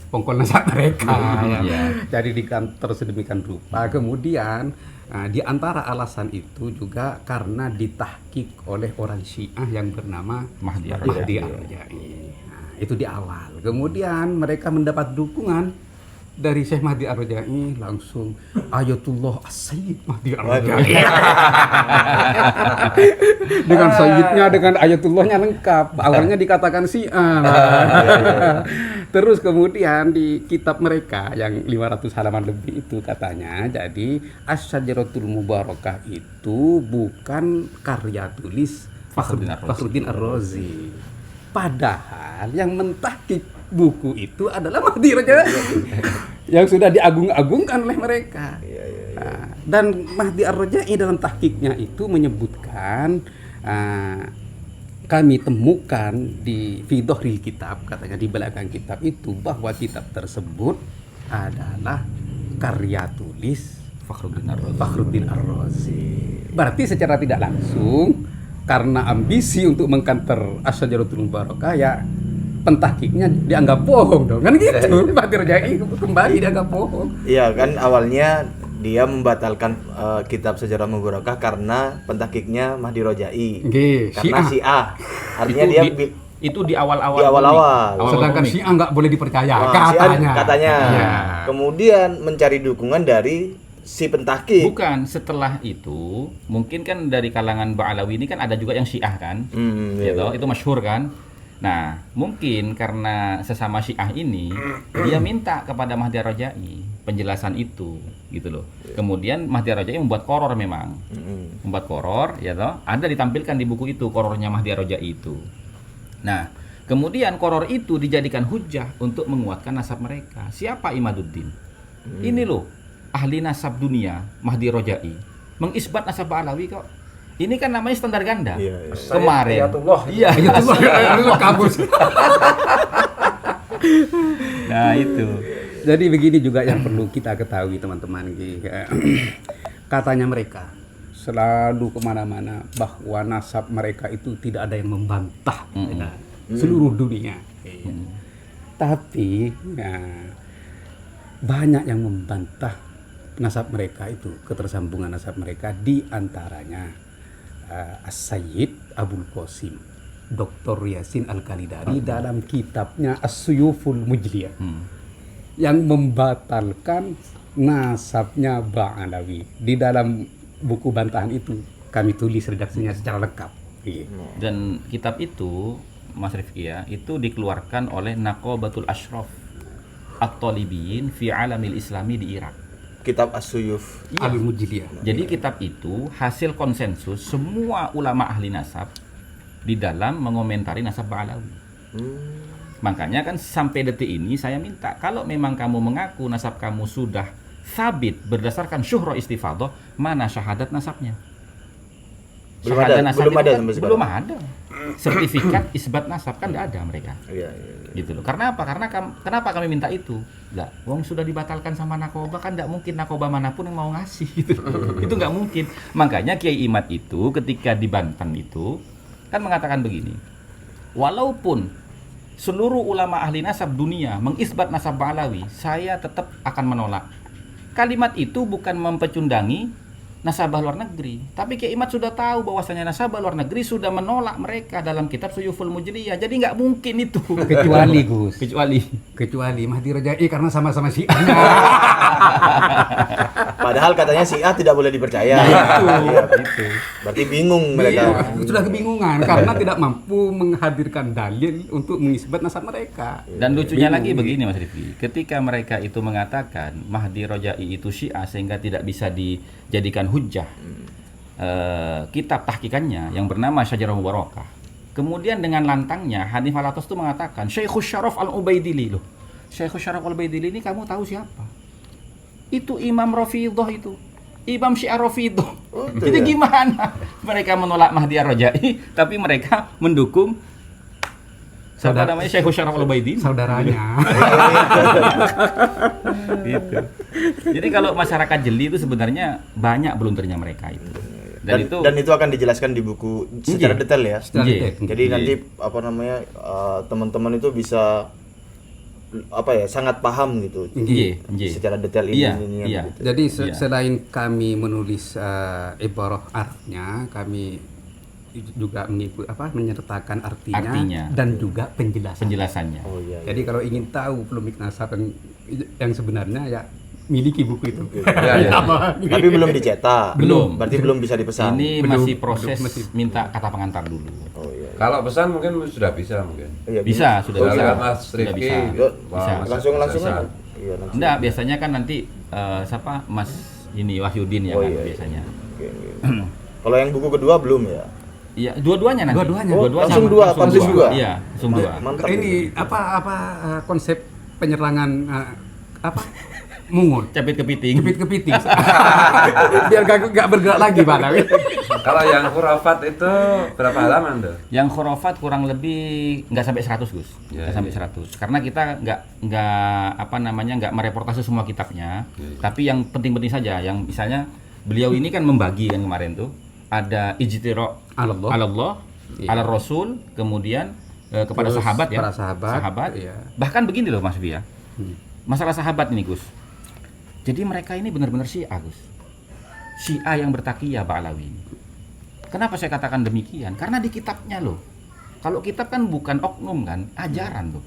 pongkol nasab mereka. Ya. Jadi di kantor sedemikian rupa. Kemudian di antara alasan itu juga karena ditahkik oleh orang Syiah yang bernama Mahdi Mahdi Ar-Raja'i. Nah, itu di awal. Kemudian mereka mendapat dukungan dari Syekh Mahdi Ar-Raja'i langsung Ayatullah As-Sayyid Mahdi Ar-Raja'i. Dengan sayyidnya, dengan ayatullahnya lengkap. Awalnya dikatakan Syiah. Terus kemudian di kitab mereka yang 500 halaman lebih itu katanya, jadi Asy-Syajaratul Mubarakah itu bukan karya tulis Fakhruddin Ar-Razi. Padahal yang mentahqiq buku itu adalah Mahdi Ar-Raja'i yang sudah diagung-agungkan oleh mereka. Dan Mahdi Ar-Rajai dalam tahqiqnya itu menyebutkan, kami temukan di fi dhahril kitab, katanya di belakang kitab itu, bahwa kitab tersebut adalah karya tulis Fakhruddin Ar-Razi. Berarti secara tidak langsung, karena ambisi untuk mengkanter Asy-Syajaratul Mubarakah, ya pentahkiknya dianggap bohong dong, kan gitu. Mahdi Ar-Rajai kembali dianggap bohong. Iya kan, awalnya dia membatalkan kitab Sejarah Mubarakah karena pentahkiknya Mahdi Rajai. Nggih, Karena Syiah. Artinya Itu dia itu di awal-awal. Di awal-awal. Sedangkan komik. Syiah nggak boleh dipercaya, Syiah katanya. Ya. Kemudian mencari dukungan dari si pentahkik. Bukan, setelah itu mungkin kan dari kalangan Ba'alawi ini kan ada juga yang Syiah kan, Iya, gitu, itu masyhur kan. Nah, mungkin karena sesama Syiah ini dia minta kepada Mahdi Ar-Rajai penjelasan itu, gitu loh. Kemudian Mahdi Ar-Rajai membuat koror memang, membuat koror, ya toh, ada ditampilkan di buku itu korornya Mahdi Ar-Rajai itu. Nah, kemudian koror itu dijadikan hujah untuk menguatkan nasab mereka. Siapa Imaduddin? Ini loh, ahli nasab dunia, Mahdi Rajai, mengisbat nasab Ba'alawi kok. Ini kan namanya standar ganda. Iya, iya. Kemarin. Iya, Kabus. Nah, itu. Jadi begini juga yang perlu kita ketahui teman-teman. Katanya mereka selalu kemana-mana bahwa nasab mereka itu tidak ada yang membantah seluruh dunia. Tapi banyak yang membantah nasab mereka itu, ketersambungan nasab mereka, di antaranya As-Sayyid Abul Qasim Dr. Yasin Al-Khalidari dalam kitabnya As-Suyuful Mujliyah yang membatalkan nasabnya Ba'alawi. Di dalam buku bantahan itu kami tulis redaksinya secara lengkap. Dan kitab itu, Mas Rifki ya, itu dikeluarkan oleh Naqabatul Ashraf At-Talibiyin fi Alamil Islami di Irak. Kitab As-Suyuf Al-Mujliyah. Jadi kitab itu hasil konsensus semua ulama ahli nasab di dalam mengomentari nasab Ba'alawi. Makanya kan sampai detik ini saya minta, kalau memang kamu mengaku nasab kamu sudah sabit berdasarkan syuhra istifadah, mana syahadat nasabnya? Belum ada sampai sekarang. Belum ada. Sertifikat isbat nasab kan tidak ada mereka. Iya. Gitu loh. Karena apa? Kenapa kami minta itu? Lah, wong sudah dibatalkan sama Nakoba, kan tidak mungkin Nakoba manapun yang mau ngasih gitu. Itu nggak mungkin. Makanya Kiai Imad itu ketika di Banten itu kan mengatakan begini. Walaupun seluruh ulama ahli nasab dunia mengisbat nasab Ba'alawi, saya tetap akan menolak. Kalimat itu bukan mempecundangi nasabah luar negeri, tapi Kiai Imad sudah tahu bahwasanya nasabah luar negeri sudah menolak mereka dalam kitab Suyuful Mujliyah. Jadi nggak mungkin itu. Kecuali Gus. Kecuali Mahdi Rajai karena sama-sama Syiahnya. Padahal katanya Syiah tidak boleh dipercaya. itu. Berarti bingung mereka. Sudah kebingungan karena tidak mampu menghadirkan dalil untuk mengisbat nasab mereka. Dan lucunya lagi begini Mas Rifki, ketika mereka itu mengatakan Mahdi Rajai itu Syiah sehingga tidak bisa dijadikan hujjah kitab tahkikannya yang bernama Syajarah Mubarakah. Kemudian dengan lantangnya Hanif Alatos itu mengatakan Syekhus Syaraf Al-Ubaidili. Loh, Syekhus Syaraf Al-Ubaidili ini kamu tahu siapa? Itu Imam Rafidhah itu. Imam Syiah Rafidhah. Jadi gimana? Mereka menolak Mahdi Ar-Rajai tapi mereka mendukung siapa namanya Syekhus Syaraf Al-Ubaidili. Saudaranya. Gitu. Jadi kalau masyarakat jeli itu sebenarnya banyak blundernya mereka itu. Dan itu akan dijelaskan di buku secara detail ya. Jadi nanti teman-teman itu bisa sangat paham gitu. Secara detail ini. Gitu. Jadi selain kami menulis ibarah artinya, kami juga menyertakan artinya dan juga penjelasannya. Oh, iya. Jadi kalau ingin tahu polemik nasab yang sebenarnya, ya miliki buku itu. Tapi belum dicetak. Belum. Berarti belum bisa dipesan. Ini masih proses minta kata pengantar dulu. Oh iya. Kalau pesan mungkin sudah bisa mungkin. Iya, Bisa, sudah bisa. Lewat Mas Sudah Rifki. bisa. Wah, Langsung pesan. aja. Iya, langsung. Enggak, biasanya kan nanti siapa Mas ini Wahyudin ya kan biasanya. Oke. Kalau yang buku kedua belum ya? Iya, dua-duanya nanti. Dua-duanya. Langsung dua, publish dua. Iya, langsung dua. Mantap. Ini konsep penyerangan Mungut. Capit kepiting. Kepiting. Biar gak bergerak lagi Pak. Kalau yang khurafat itu berapa halaman tuh? Yang khurafat kurang lebih nggak sampai 100 Gus, Ya, nggak sampai 100. Karena kita nggak mereportase semua kitabnya, tapi yang penting-penting saja. Yang misalnya beliau ini kan membagi kan kemarin tuh ada ijtira' Allah, ala Rasul, kemudian kepada Terus sahabat ya, para sahabat, iya. Bahkan begini loh Mas Fia, masalah sahabat ini Gus. Jadi mereka ini benar-benar Syiah Gus, Syiah yang bertakiyah Ba'alawi. Kenapa saya katakan demikian? Karena di kitabnya loh. Kalau kitab kan bukan oknum kan, ajaran loh.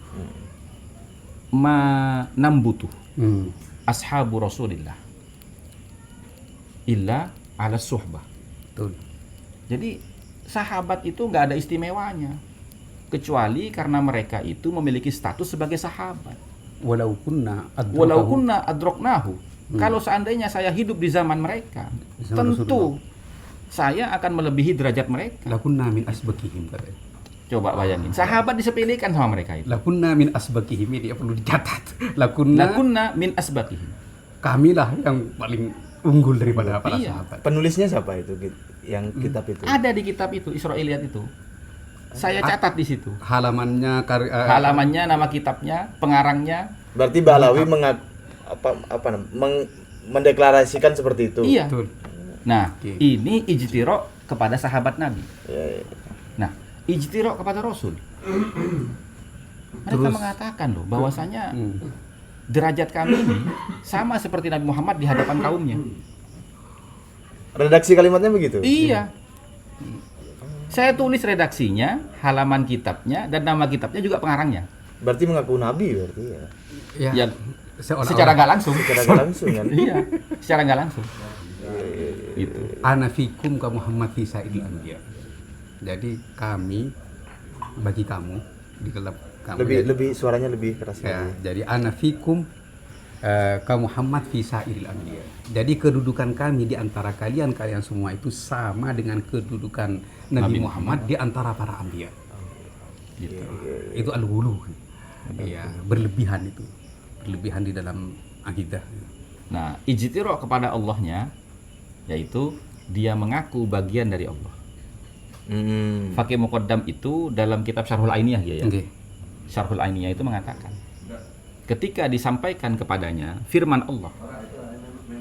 Ma nambutu ashabu Rasulillah illa ala suhbah. Betul. Jadi sahabat itu nggak ada istimewanya, kecuali karena mereka itu memiliki status sebagai sahabat. Walau kunna adroknahu. Kalau seandainya saya hidup di zaman mereka, Zaman tentu saya akan melebihi derajat mereka. Lakunna min asbakihim katanya. Coba bayangin, sahabat disepelekan sama mereka itu. Lakunna min asbakihim, ini perlu dicatat. Lakunna Lakunna min asbatihim. kamilah yang paling unggul daripada para Iya. sahabat. Penulisnya siapa itu yang kitab itu? Ada di kitab itu Israiliyat itu. Saya catat di situ. Halamannya Halamannya, nama kitabnya, pengarangnya. Berarti Ba'alawi mendeklarasikan seperti itu. Iya. betul. Nah, Oke. ini ijtiro' kepada sahabat Nabi. Ya, ya. Nah, ijtiro' kepada Rasul. Mereka mengatakan loh bahwasanya derajat kami ini sama seperti Nabi Muhammad di hadapan kaumnya. Redaksi kalimatnya begitu? Iya. Saya tulis redaksinya, halaman kitabnya, dan nama kitabnya juga pengarangnya. Berarti mengaku nabi berarti ya. Ya, seolah-olah secara nggak langsung. Secara nggak langsung kan. Iya, secara nggak langsung. Itu. ana fikum ka Muhammad fi sa'idil anbiya. Jadi kami bagi kamu di dalam kamu Lebih suaranya lebih keras ya, lagi. jadi ana fikum ka Muhammad fi sa'idil anbiya. Jadi kedudukan kami di antara kalian semua itu sama dengan kedudukan Nabi Muhammad di antara para anbiya. Gitu. Itu al-ghulu. Iya, berlebihan itu. Berlebihan di dalam akidah. Nah, ijtiro' kepada Allahnya yaitu dia mengaku bagian dari Allah. Fakih Muqaddam itu dalam kitab Syarhul Ainiyah ya. Oke. Syarhul Ainiyah itu mengatakan ketika disampaikan kepadanya firman Allah,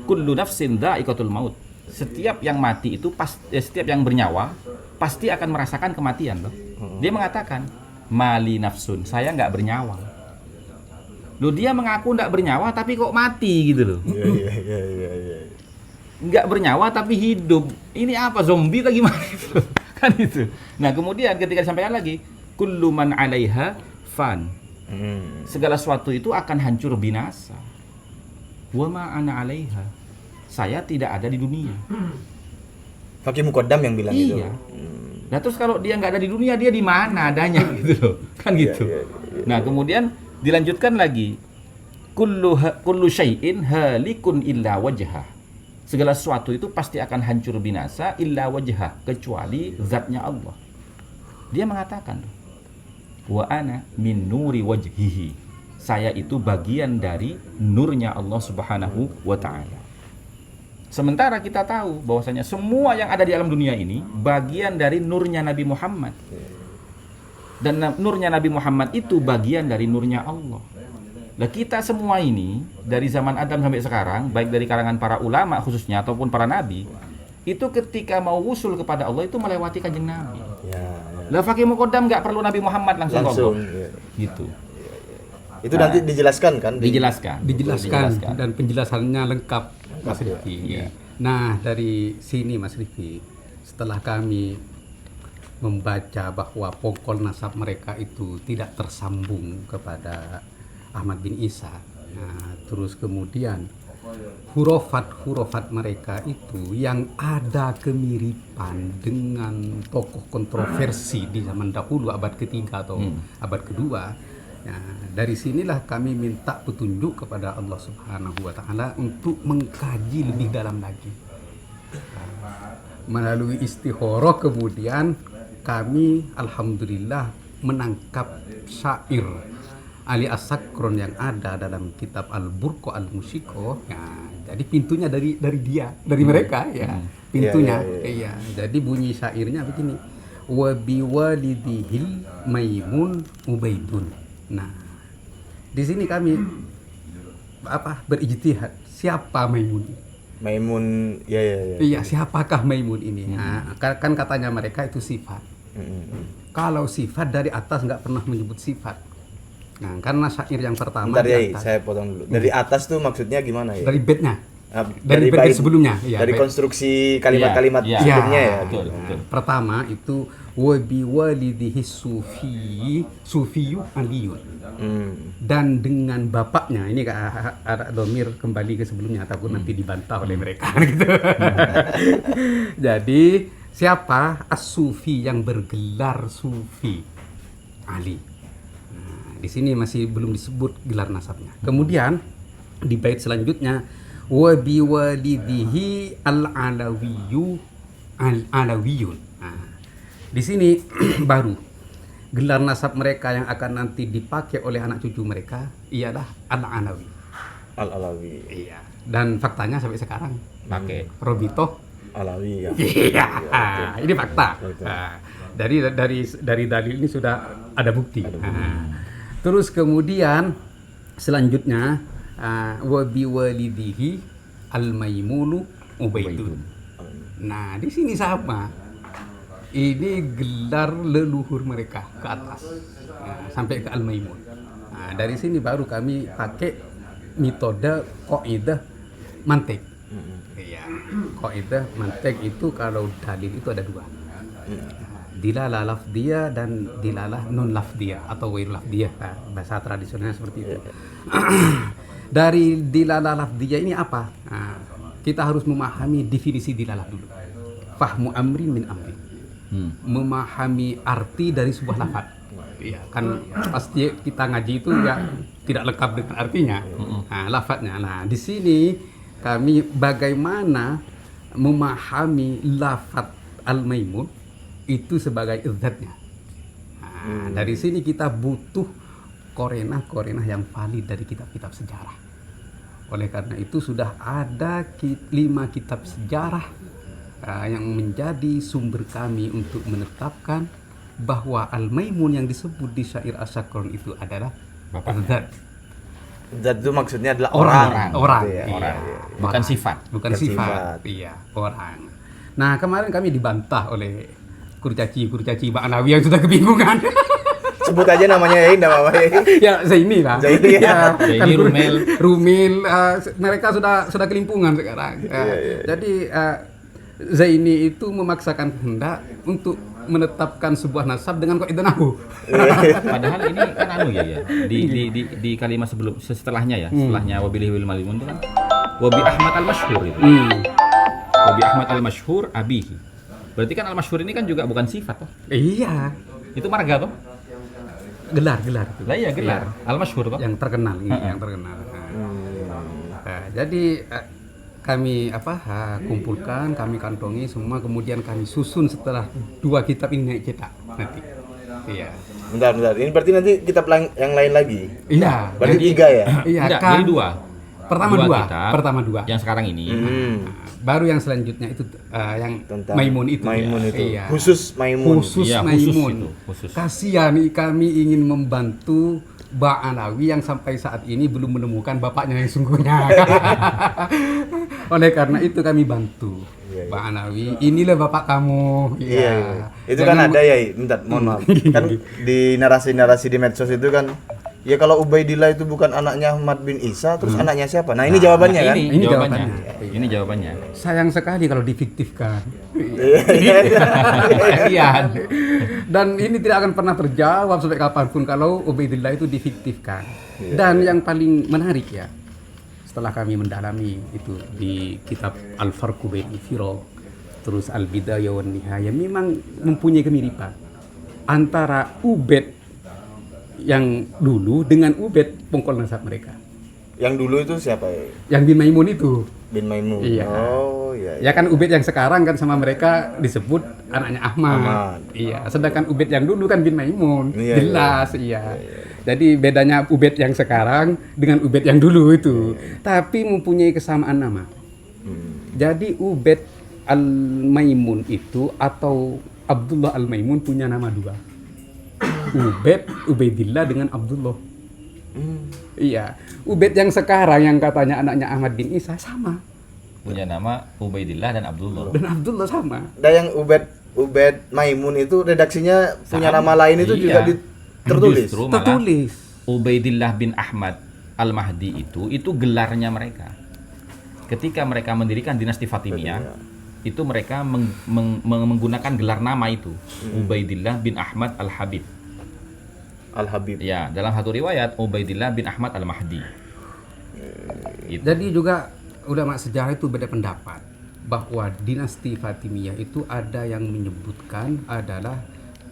kullu nafsin dha'iqatul maut. Setiap yang mati itu setiap yang bernyawa pasti akan merasakan kematian loh. Dia mengatakan, mali nafsun, saya nggak bernyawa. Loh, dia mengaku nggak bernyawa tapi kok mati gitu loh. Iya. Nggak bernyawa tapi hidup. Ini apa, zombie atau gimana itu? Kan itu. Nah, kemudian ketika disampaikan lagi, kullu man 'alaiha fan. Segala sesuatu itu akan hancur binasa. Wa ma ana 'alaiha. Saya tidak ada di dunia. Fakih Muqaddam yang bilang itu. Iya. Nah, terus kalau dia nggak ada di dunia, dia di mana adanya gitu loh. Kan gitu. Nah, kemudian dilanjutkan lagi. Kullu syai'in halikun illa wajhah. Segala sesuatu itu pasti akan hancur binasa illa wajhah, kecuali zatnya Allah. Dia mengatakan, wa ana min nuri wajhihi. Saya itu bagian dari nurnya Allah Subhanahu wa taala. Sementara kita tahu bahwasanya semua yang ada di alam dunia ini bagian dari nurnya Nabi Muhammad. Dan nurnya Nabi Muhammad itu bagian dari nurnya Allah. Nah, kita semua ini dari zaman Adam sampai sekarang, baik dari kalangan para ulama khususnya ataupun para nabi, itu ketika mau wusul kepada Allah itu melewati kanjeng Nabi. Ya. Lah Fakih Muqaddam nggak perlu Nabi Muhammad langsung ke Allah. Iya. Gitu. Itu nanti dijelaskan kan? Dijelaskan. Dan penjelasannya lengkap Mas Rifki. Iya. Nah, dari sini Mas Rifki, setelah kami membaca bahwa pokok nasab mereka itu tidak tersambung kepada Ahmad bin Isa, nah, terus kemudian hurufat mereka itu yang ada kemiripan dengan tokoh kontroversi di zaman dahulu abad ketiga atau abad kedua. Nah, dari sinilah kami minta petunjuk kepada Allah Subhanahu wa taala untuk mengkaji lebih dalam lagi. Melalui istikharah kemudian kami alhamdulillah menangkap syair Ali As-Sakron yang ada dalam kitab Al-Burqa Al-Musyiko, ya, jadi pintunya dari dia, dari mereka ya. Pintunya. Iya. Jadi bunyi syairnya begini. Wa biwalidihil Maimun Ubaidun. Nah, di sini kami berijtihad, siapa Maimun? Maimun, ya. Iya, siapakah Maimun ini? Nah, kan katanya mereka itu sifat. Kalau sifat dari atas nggak pernah menyebut sifat. Nah, karena syair yang pertama Bentar di ya, atas. saya potong dulu. Dari atas tuh maksudnya gimana ya? Dari bednya. Dari bait sebelumnya. Iya, dari bait. konstruksi kalimat-kalimat Iya. sebelumnya ya. Betul. Pertama itu wa biwalidihi sufiyu aliyun. Dan dengan bapaknya, ini ada domir kembali ke sebelumnya, takut nanti dibantah oleh mereka gitu. Jadi siapa as-sufi yang bergelar sufi? Ali. Nah, di sini masih belum disebut gelar nasabnya. Kemudian di bait selanjutnya wa biwalidihi al-alawiyun. Nah, di sini baru gelar nasab mereka yang akan nanti dipakai oleh anak cucu mereka ialah al-alawi. Al-Alawi. Iya. Dan faktanya sampai sekarang Pakai. Robito. Alawi ya. Iya. Ini fakta. Betul. Nah, dari dalil ini sudah ada bukti. Nah, terus kemudian selanjutnya wa biwalidihi al-maimunu ubaidun. Nah, di sini sama. Ini gelar leluhur mereka ke atas. Nah, sampai ke al-maimun. Nah, dari sini baru kami pakai metode qaidah mantik. Iya. Qaidah mantik itu kalau dalil itu ada dua. Dilalah lafdiyah dan dilalah non lafdiyah atau ghair lafdiyah. Nah, bahasa tradisionalnya seperti itu. Dari dilalah lafdiyah ini apa? Nah, kita harus memahami definisi dilalah dulu. Fahmu amrin min amrin. Memahami arti dari sebuah lafaz. Iya, kan pasti kita ngaji itu ya tidak lengkap dengan artinya. Nah, lafaznya. Nah, di sini kami bagaimana memahami lafaz al-maimun itu sebagai zatnya. Nah, dari sini kita butuh korenah yang valid dari kitab-kitab sejarah. Oleh karena itu sudah ada 5 kitab sejarah yang menjadi sumber kami untuk menetapkan bahwa al-maimun yang disebut di syair As-Sakron itu adalah zat. Zat itu maksudnya adalah Orang. Gitu ya. Iya. Bukan sifat. Bukan sifat. Iya, orang. Nah, kemarin kami dibantah oleh kurcaci Mbak Alawi yang sudah kebingungan. Sebut aja namanya ya, enggak apa-apa ya. Ya, Zaini lah. Zaini, ya. Zaini, Rumil, mereka sudah kelimpungan sekarang. Jadi Zaini itu memaksakan kehendak untuk menetapkan sebuah nasab dengan kaidah nahwu. Padahal ini kan ya. Di kalimat setelahnya ya, setelahnya wabilihi wal malimun itu kan wabi Ahmad al-Masyhur itu. Wabi Ahmad al-Masyhur abihi. Berarti kan al-Masyhur ini kan juga bukan sifat toh? Iya. Itu marga toh? Gelar. Lah iya gelar. Al-Masyhur toh? Yang terkenal ini, yang terkenal. Nah, jadi kami kumpulkan, kami kantongi semua, kemudian kami susun setelah 2 kitab ini naik cetak nanti. Iya. Bentar. Ini berarti nanti kitab yang lain lagi. Iya. Berarti 3 ya? Iya. Enggak, Kan, jadi 2. Pertama dua. Yang sekarang ini. Baru yang selanjutnya itu yang Tentang Maimun itu. Maimun ya. itu. Iya. Khusus Maimun. Iya, Maimun. khusus. Kasihan kami ingin membantu Mbak Alawi yang sampai saat ini belum menemukan bapaknya yang sungguhnya. Oleh karena itu kami bantu. Mbak Alawi, inilah bapak kamu. Iya. Itu kan ada ya, bentar, mohon maaf. Kan di narasi-narasi di medsos itu kan, ya kalau Ubaidillah itu bukan anaknya Ahmad bin Isa, terus anaknya siapa? Nah, ini jawabannya kan? Ini jawabannya. Ini jawabannya. Sayang sekali kalau difiktifkan. Kasihan. Dan ini tidak akan pernah terjawab sampai kapanpun kalau Ubaidillah itu difiktifkan. Dan yang paling menarik ya, setelah kami mendalami itu di kitab Al-Farqu Bainal Firaq, terus Al-Bidayah wan Nihayah, memang mempunyai kemiripan antara Ubaid yang dulu dengan Ubaid pongkol nasab mereka. Yang dulu itu siapa ya? Yang bin Maimun itu. Bin Maimun. Iya. Oh, Oh iya. Ya kan Ubaid yang sekarang kan sama mereka disebut anaknya Ahmad. Ahmad. Iya, sedangkan Ubaid yang dulu kan bin Maimun. Iya, Jelas, iya. Jadi bedanya Ubaid yang sekarang dengan Ubaid yang dulu itu. Tapi mempunyai kesamaan nama. Jadi Ubaid Al-Maimun itu atau Abdullah Al-Maimun punya nama dua. Ubaidillah dengan Abdullah. Iya, Ubaid yang sekarang yang katanya anaknya Ahmad bin Isa sama. Punya nama Ubaidillah dan Abdullah. Dan Abdullah sama. Dan yang Ubaid Maimun itu redaksinya punya Sama. nama lain itu juga Iya. tertulis. Justru malah Tertulis. Ubaidillah bin Ahmad Al-Mahdi itu gelarnya mereka. Ketika mereka mendirikan dinasti Fatimiyah, itu mereka menggunakan gelar nama itu. Ubaidillah bin Ahmad Al-Habib. Al-Habib. Ya, dalam satu riwayat Ubaidillah bin Ahmad Al-Mahdi. Itu. Jadi juga ulama sejarah itu beda pendapat bahwa dinasti Fatimiyah itu ada yang menyebutkan adalah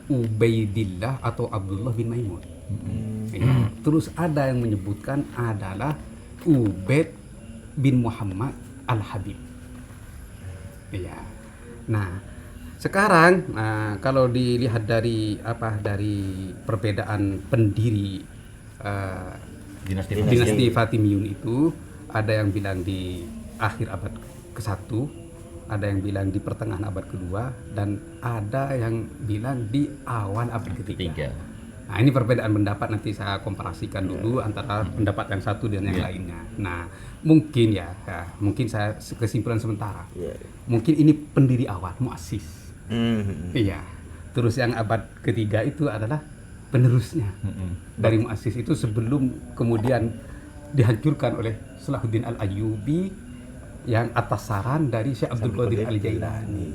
Ubaidillah atau Abdullah bin Maimun. Ya. Terus ada yang menyebutkan adalah Ubaid bin Muhammad Al-Habib. Iya. Nah, sekarang kalau dilihat dari perbedaan pendiri dinasti Fatimiyun itu, ada yang bilang di akhir abad ke-1, ada yang bilang di pertengahan abad kedua, dan ada yang bilang di awal abad ketiga. Nah, ini perbedaan pendapat, nanti saya komparasikan dulu antara pendapat yang satu dan yang lainnya. Nah, mungkin mungkin saya kesimpulan sementara. Mungkin ini pendiri awal, muassis. Iya. Terus yang abad ketiga itu adalah penerusnya. Dari muassis itu sebelum kemudian dihancurkan oleh Salahuddin Al-Ayyubi yang atas saran dari Syekh Abdul Qadir Al-Jailani.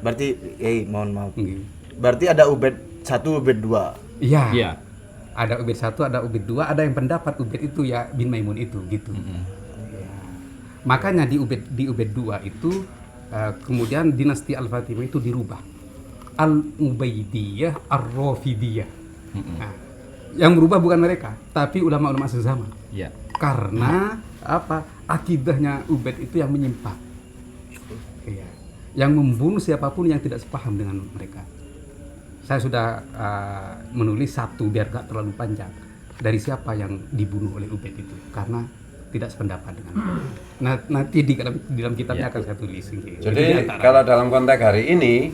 Berarti, mohon maaf. Nggih. Berarti ada Ubaid 1, Ubaid 2. Iya. Iya. Ada Ubaid 1, ada Ubaid 2, ada yang pendapat Ubaid itu ya bin Maimun itu gitu. Ya. Makanya di Ubaid 2 itu kemudian dinasti Al-Fatimiyah itu dirubah. Al-Ubaidiyah, Ar-Rafidiyah. Nah, yang berubah bukan mereka, tapi ulama-ulama sesama. Iya. Karena akidahnya Ubaid itu yang menyimpang. Iya. Yang membunuh siapapun yang tidak sepaham dengan mereka. Saya sudah menulis satu biar gak terlalu panjang dari siapa yang dibunuh oleh Ubaid itu karena tidak sependapat dengan mereka. Nah, nanti di dalam kitabnya akan saya tulis. Jadi kalau dalam konteks hari ini,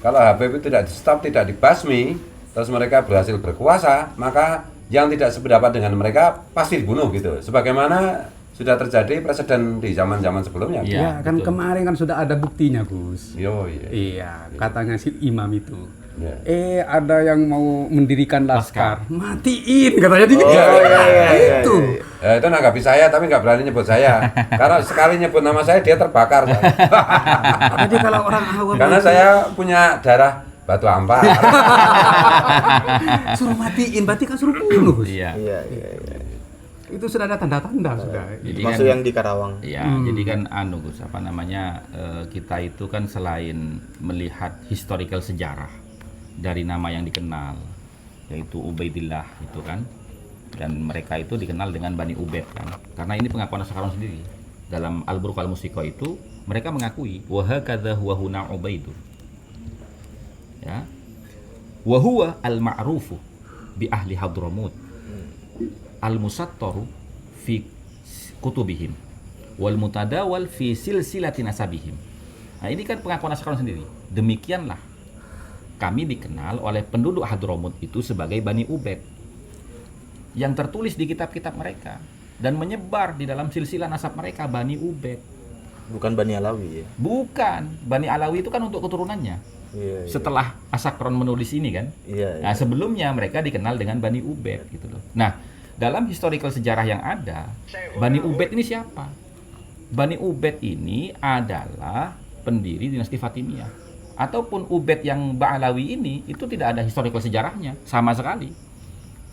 kalau Habib itu tidak di stop, tidak dibasmi, terus mereka berhasil berkuasa, maka yang tidak sependapat dengan mereka pasti dibunuh gitu. Sebagaimana sudah terjadi presiden di zaman-zaman sebelumnya. Iya. Ya, kan betul. kemarin kan sudah ada buktinya, Gus. Iya. Iya, katanya si imam itu. Ya. Ada yang mau mendirikan laskar. Matiin katanya gitu. Itu. Ya, itu nanggapi saya tapi nggak berani nyebut saya. Karena sekali nyebut nama saya dia terbakar. Jadi kalau orang awam Karena saya punya darah batu ampar. suruh matiin, berarti kan suruh bunuh, Gus. Iya. Iya. Itu sudah ada tanda-tanda sudah. Jadi Masuk kan- yang di Karawang. Ya, jadi kan Gus, kita itu kan selain melihat historical sejarah dari nama yang dikenal, yaitu Ubaidillah itu kan, dan mereka itu dikenal dengan Bani Ubaid kan, karena ini pengakuan sekarang sendiri dalam Al-Burq Al-Musiqa itu mereka mengakui wa hakadha huwa huna Ubaidu, ya, wa huwa al-ma'rufu bi ahli Hadramut al-musattaru fi kutubihim wal mutadawal fi silsilati nasabihim. Nah, ini kan pengakuan sekarang sendiri. Demikianlah kami dikenal oleh penduduk Hadramut itu sebagai Bani Ubaid yang tertulis di kitab-kitab mereka dan menyebar di dalam silsilah nasab mereka Bani Ubaid. Bukan Bani Alawi ya. Bukan, Bani Alawi itu kan untuk keturunannya. Iya. Setelah Asakron menulis ini kan. Iya. Nah, sebelumnya mereka dikenal dengan Bani Ubaid gitu loh. Nah, dalam historical sejarah yang ada, Bani Ubaid ini siapa? Bani Ubaid ini adalah pendiri dinasti Fatimiyah. Ataupun Ubaid yang Ba'alawi ini itu tidak ada historical sejarahnya sama sekali.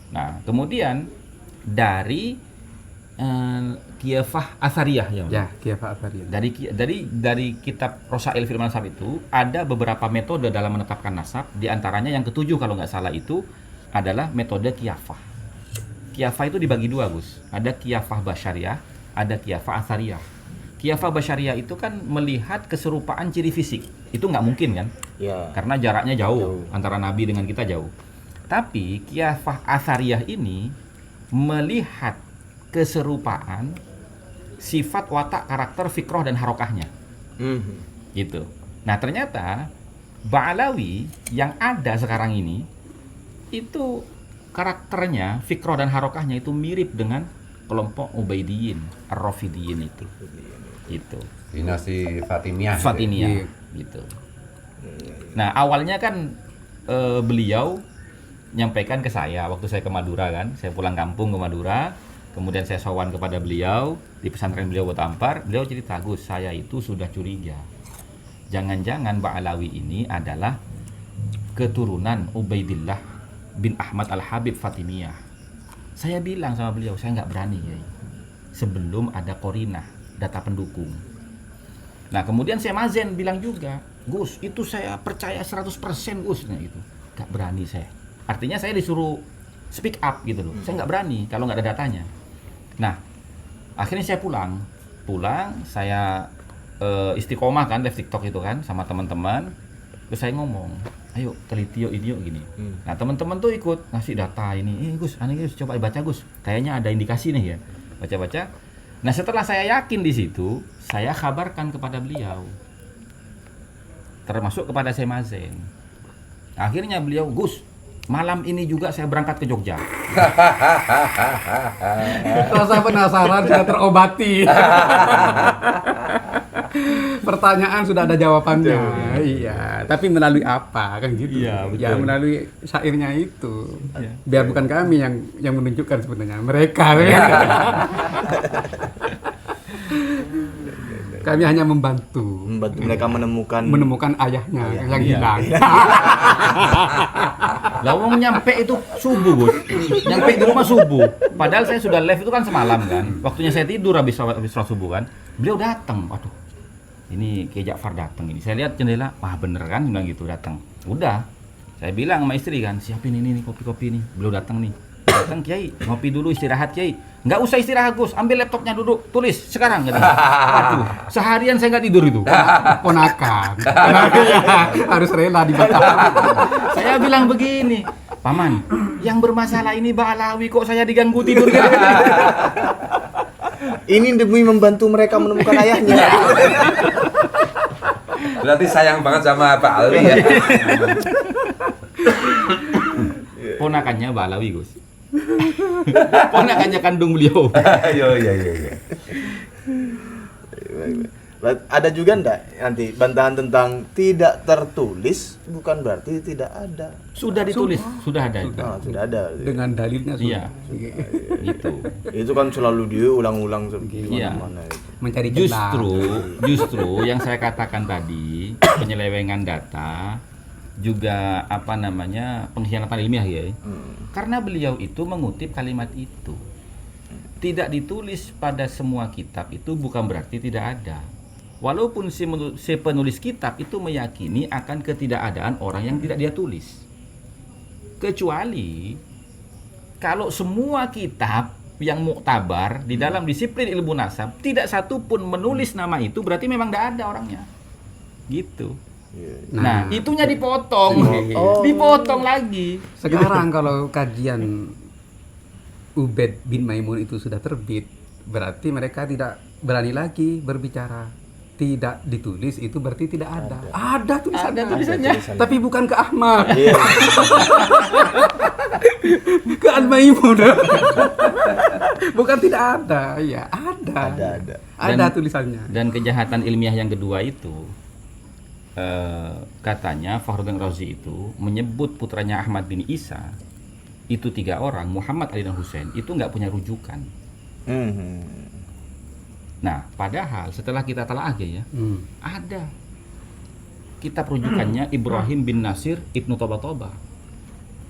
Nah, kemudian dari Khilafah Athariyah Ya, Khilafah Athariyah. dari kitab Rosail Fil Nasab itu ada beberapa metode dalam menetapkan nasab, di antaranya yang ketujuh kalau nggak salah itu adalah metode Khilafah. Khilafah itu dibagi dua, Gus. Ada Khilafah Basyariyah, ada Khilafah Athariyah. Khilafah Basyariah itu kan melihat keserupaan ciri fisik. Itu nggak mungkin kan? Ya. Karena jaraknya jauh antara Nabi dengan kita jauh. Tapi Khilafah Atsariyah ini melihat keserupaan sifat, watak, karakter, fikroh dan harokahnya. Gitu. Nah, ternyata Ba'alawi yang ada sekarang ini itu karakternya, fikroh dan harokahnya itu mirip dengan kelompok Ubaidiyin, Ar-Rafidiyin itu. Gitu. Dinasti Fatimiyah. Fatimiyah gitu. Nah, awalnya kan beliau nyampaikan ke saya waktu saya ke Madura kan, saya pulang kampung ke Madura, kemudian saya sowan kepada beliau di pesantren beliau Tampar, beliau cerita, Gus, saya itu sudah curiga. Jangan-jangan Ba'alawi ini adalah keturunan Ubaidillah bin Ahmad Al-Habib Fatimiyah. Saya bilang sama beliau, saya nggak berani ya, sebelum ada korinah, data pendukung. Nah, kemudian saya Mazen bilang juga, Gus, itu saya percaya 100% Gus, nah itu nggak berani saya. Artinya saya disuruh speak up gitu loh. Saya nggak berani kalau nggak ada datanya. Nah, akhirnya saya pulang, saya istiqomah kan, live TikTok itu kan sama teman-teman. Terus saya ngomong, ayo teliti yuk ini yuk gini. Nah, teman-teman tuh ikut ngasih data ini. Gus, Gus, coba baca Gus. Kayaknya ada indikasi nih ya. Baca-baca. Nah, setelah saya yakin di situ, saya kabarkan kepada beliau. Termasuk kepada saya Mazen. Akhirnya beliau, Gus, malam ini juga saya berangkat ke Jogja. Rasa penasaran sudah terobati. Pertanyaan sudah ada jawabannya. Iya, tapi melalui apa kan gitu. Iya, betul. Ya melalui syairnya itu. Biar bukan kami yang menunjukkan sebenarnya, mereka. Kami hanya membantu mereka menemukan ayahnya yang hilang. Lah wong nyampe itu subuh, Gus. Nyampe di rumah subuh. Padahal saya sudah live itu kan semalam kan. Waktunya saya tidur habis sholat subuh kan. Beliau datang. Waduh. Ini Kiai Ja'far datang ini. Saya lihat jendela, wah bener kan bilang gitu datang. Udah. Saya bilang sama istri kan, siapin ini nih kopi-kopi nih. Beliau datang nih. Datang Kiai, ngopi dulu istirahat Kiai. Nggak usah istirahat Gus, ambil laptopnya duduk, tulis sekarang katanya. Waduh, seharian saya nggak tidur itu. Ponakan. Harus rela dibatalkan. Saya bilang begini, Paman, yang bermasalah ini Ba'alawi kok saya diganggu tidur gitu. ini demi membantu mereka menemukan ayahnya. Berarti sayang banget sama Pak Alwi ya. Ponakannya Ba'alawi Gus. Ponakannya kandung beliau. Iya. Ada juga enggak nanti bantahan tentang tidak tertulis bukan berarti tidak ada. Sudah ditulis, sudah ada. Sudah ada. Dengan dalilnya Iya. Gitu. Itu kan selalu diulang-ulang Iya. mana itu. mencari celah. Justru yang saya katakan tadi, penyelewengan data juga pengkhianatan ilmiah ya. Karena beliau itu mengutip kalimat itu. Tidak ditulis pada semua kitab itu bukan berarti tidak ada. Walaupun si penulis kitab itu meyakini akan ketidakadaan orang yang tidak dia tulis. Kecuali kalau semua kitab yang muktabar di dalam disiplin ilmu nasab tidak satu pun menulis nama itu, berarti memang tidak ada orangnya. Gitu. Nah, itunya dipotong. Dipotong lagi. Sekarang kalau kajian Ubaid bin Maimun itu sudah terbit, berarti mereka tidak berani lagi berbicara. Tidak ditulis itu berarti tidak ada. Ada tulisannya. Tapi bukan ke Ahmad. Ke Al-Maimun. Bukan tidak ada. Ya, ada. Ada tulisannya. Dan kejahatan ilmiah yang kedua itu katanya Fakhruddin Razi itu menyebut putranya Ahmad bin Isa itu 3 orang, Muhammad, Ali dan Husain, itu nggak punya rujukan. Nah, padahal setelah kita telah ya, ada kitab rujukannya Ibrahim bin Nasir Ibnu Toba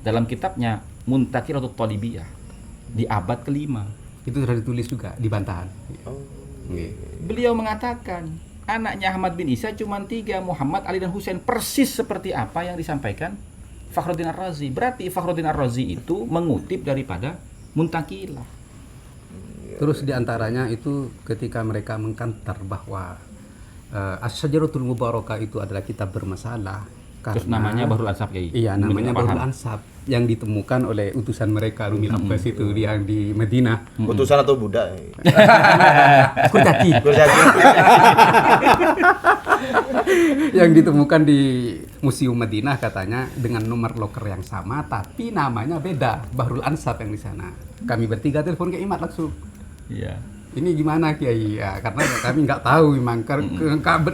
dalam kitabnya Muntakiratul Talibiyah di abad ke-5. Itu sudah ditulis juga di bantahan. Beliau mengatakan anaknya Ahmad bin Isa cuma 3, Muhammad, Ali dan Husain, persis seperti apa yang disampaikan Fakhruddin Ar-Razi. Berarti Fakhruddin Ar-Razi itu mengutip daripada Muntakilah. Terus diantaranya itu ketika mereka mengkantar bahwa Asy-Syajaratul Mubarakah itu adalah kitab bermasalah. Terus Karena- namanya Bahrul Ansab, Kiai. Iya, namanya Mungkin nggak Bahrul paham. Ansab yang ditemukan oleh utusan mereka Rumil Abbas itu yang di Madinah. Utusan atau budak? Kurcaci. Kurcaci. Yang ditemukan di Museum Madinah katanya dengan nomor loker yang sama tapi namanya beda, Bahrul Ansab yang di sana. Kami bertiga telepon ke Imat langsung. Iya. Ini gimana Kiai? Ya, karena kami nggak tahu memang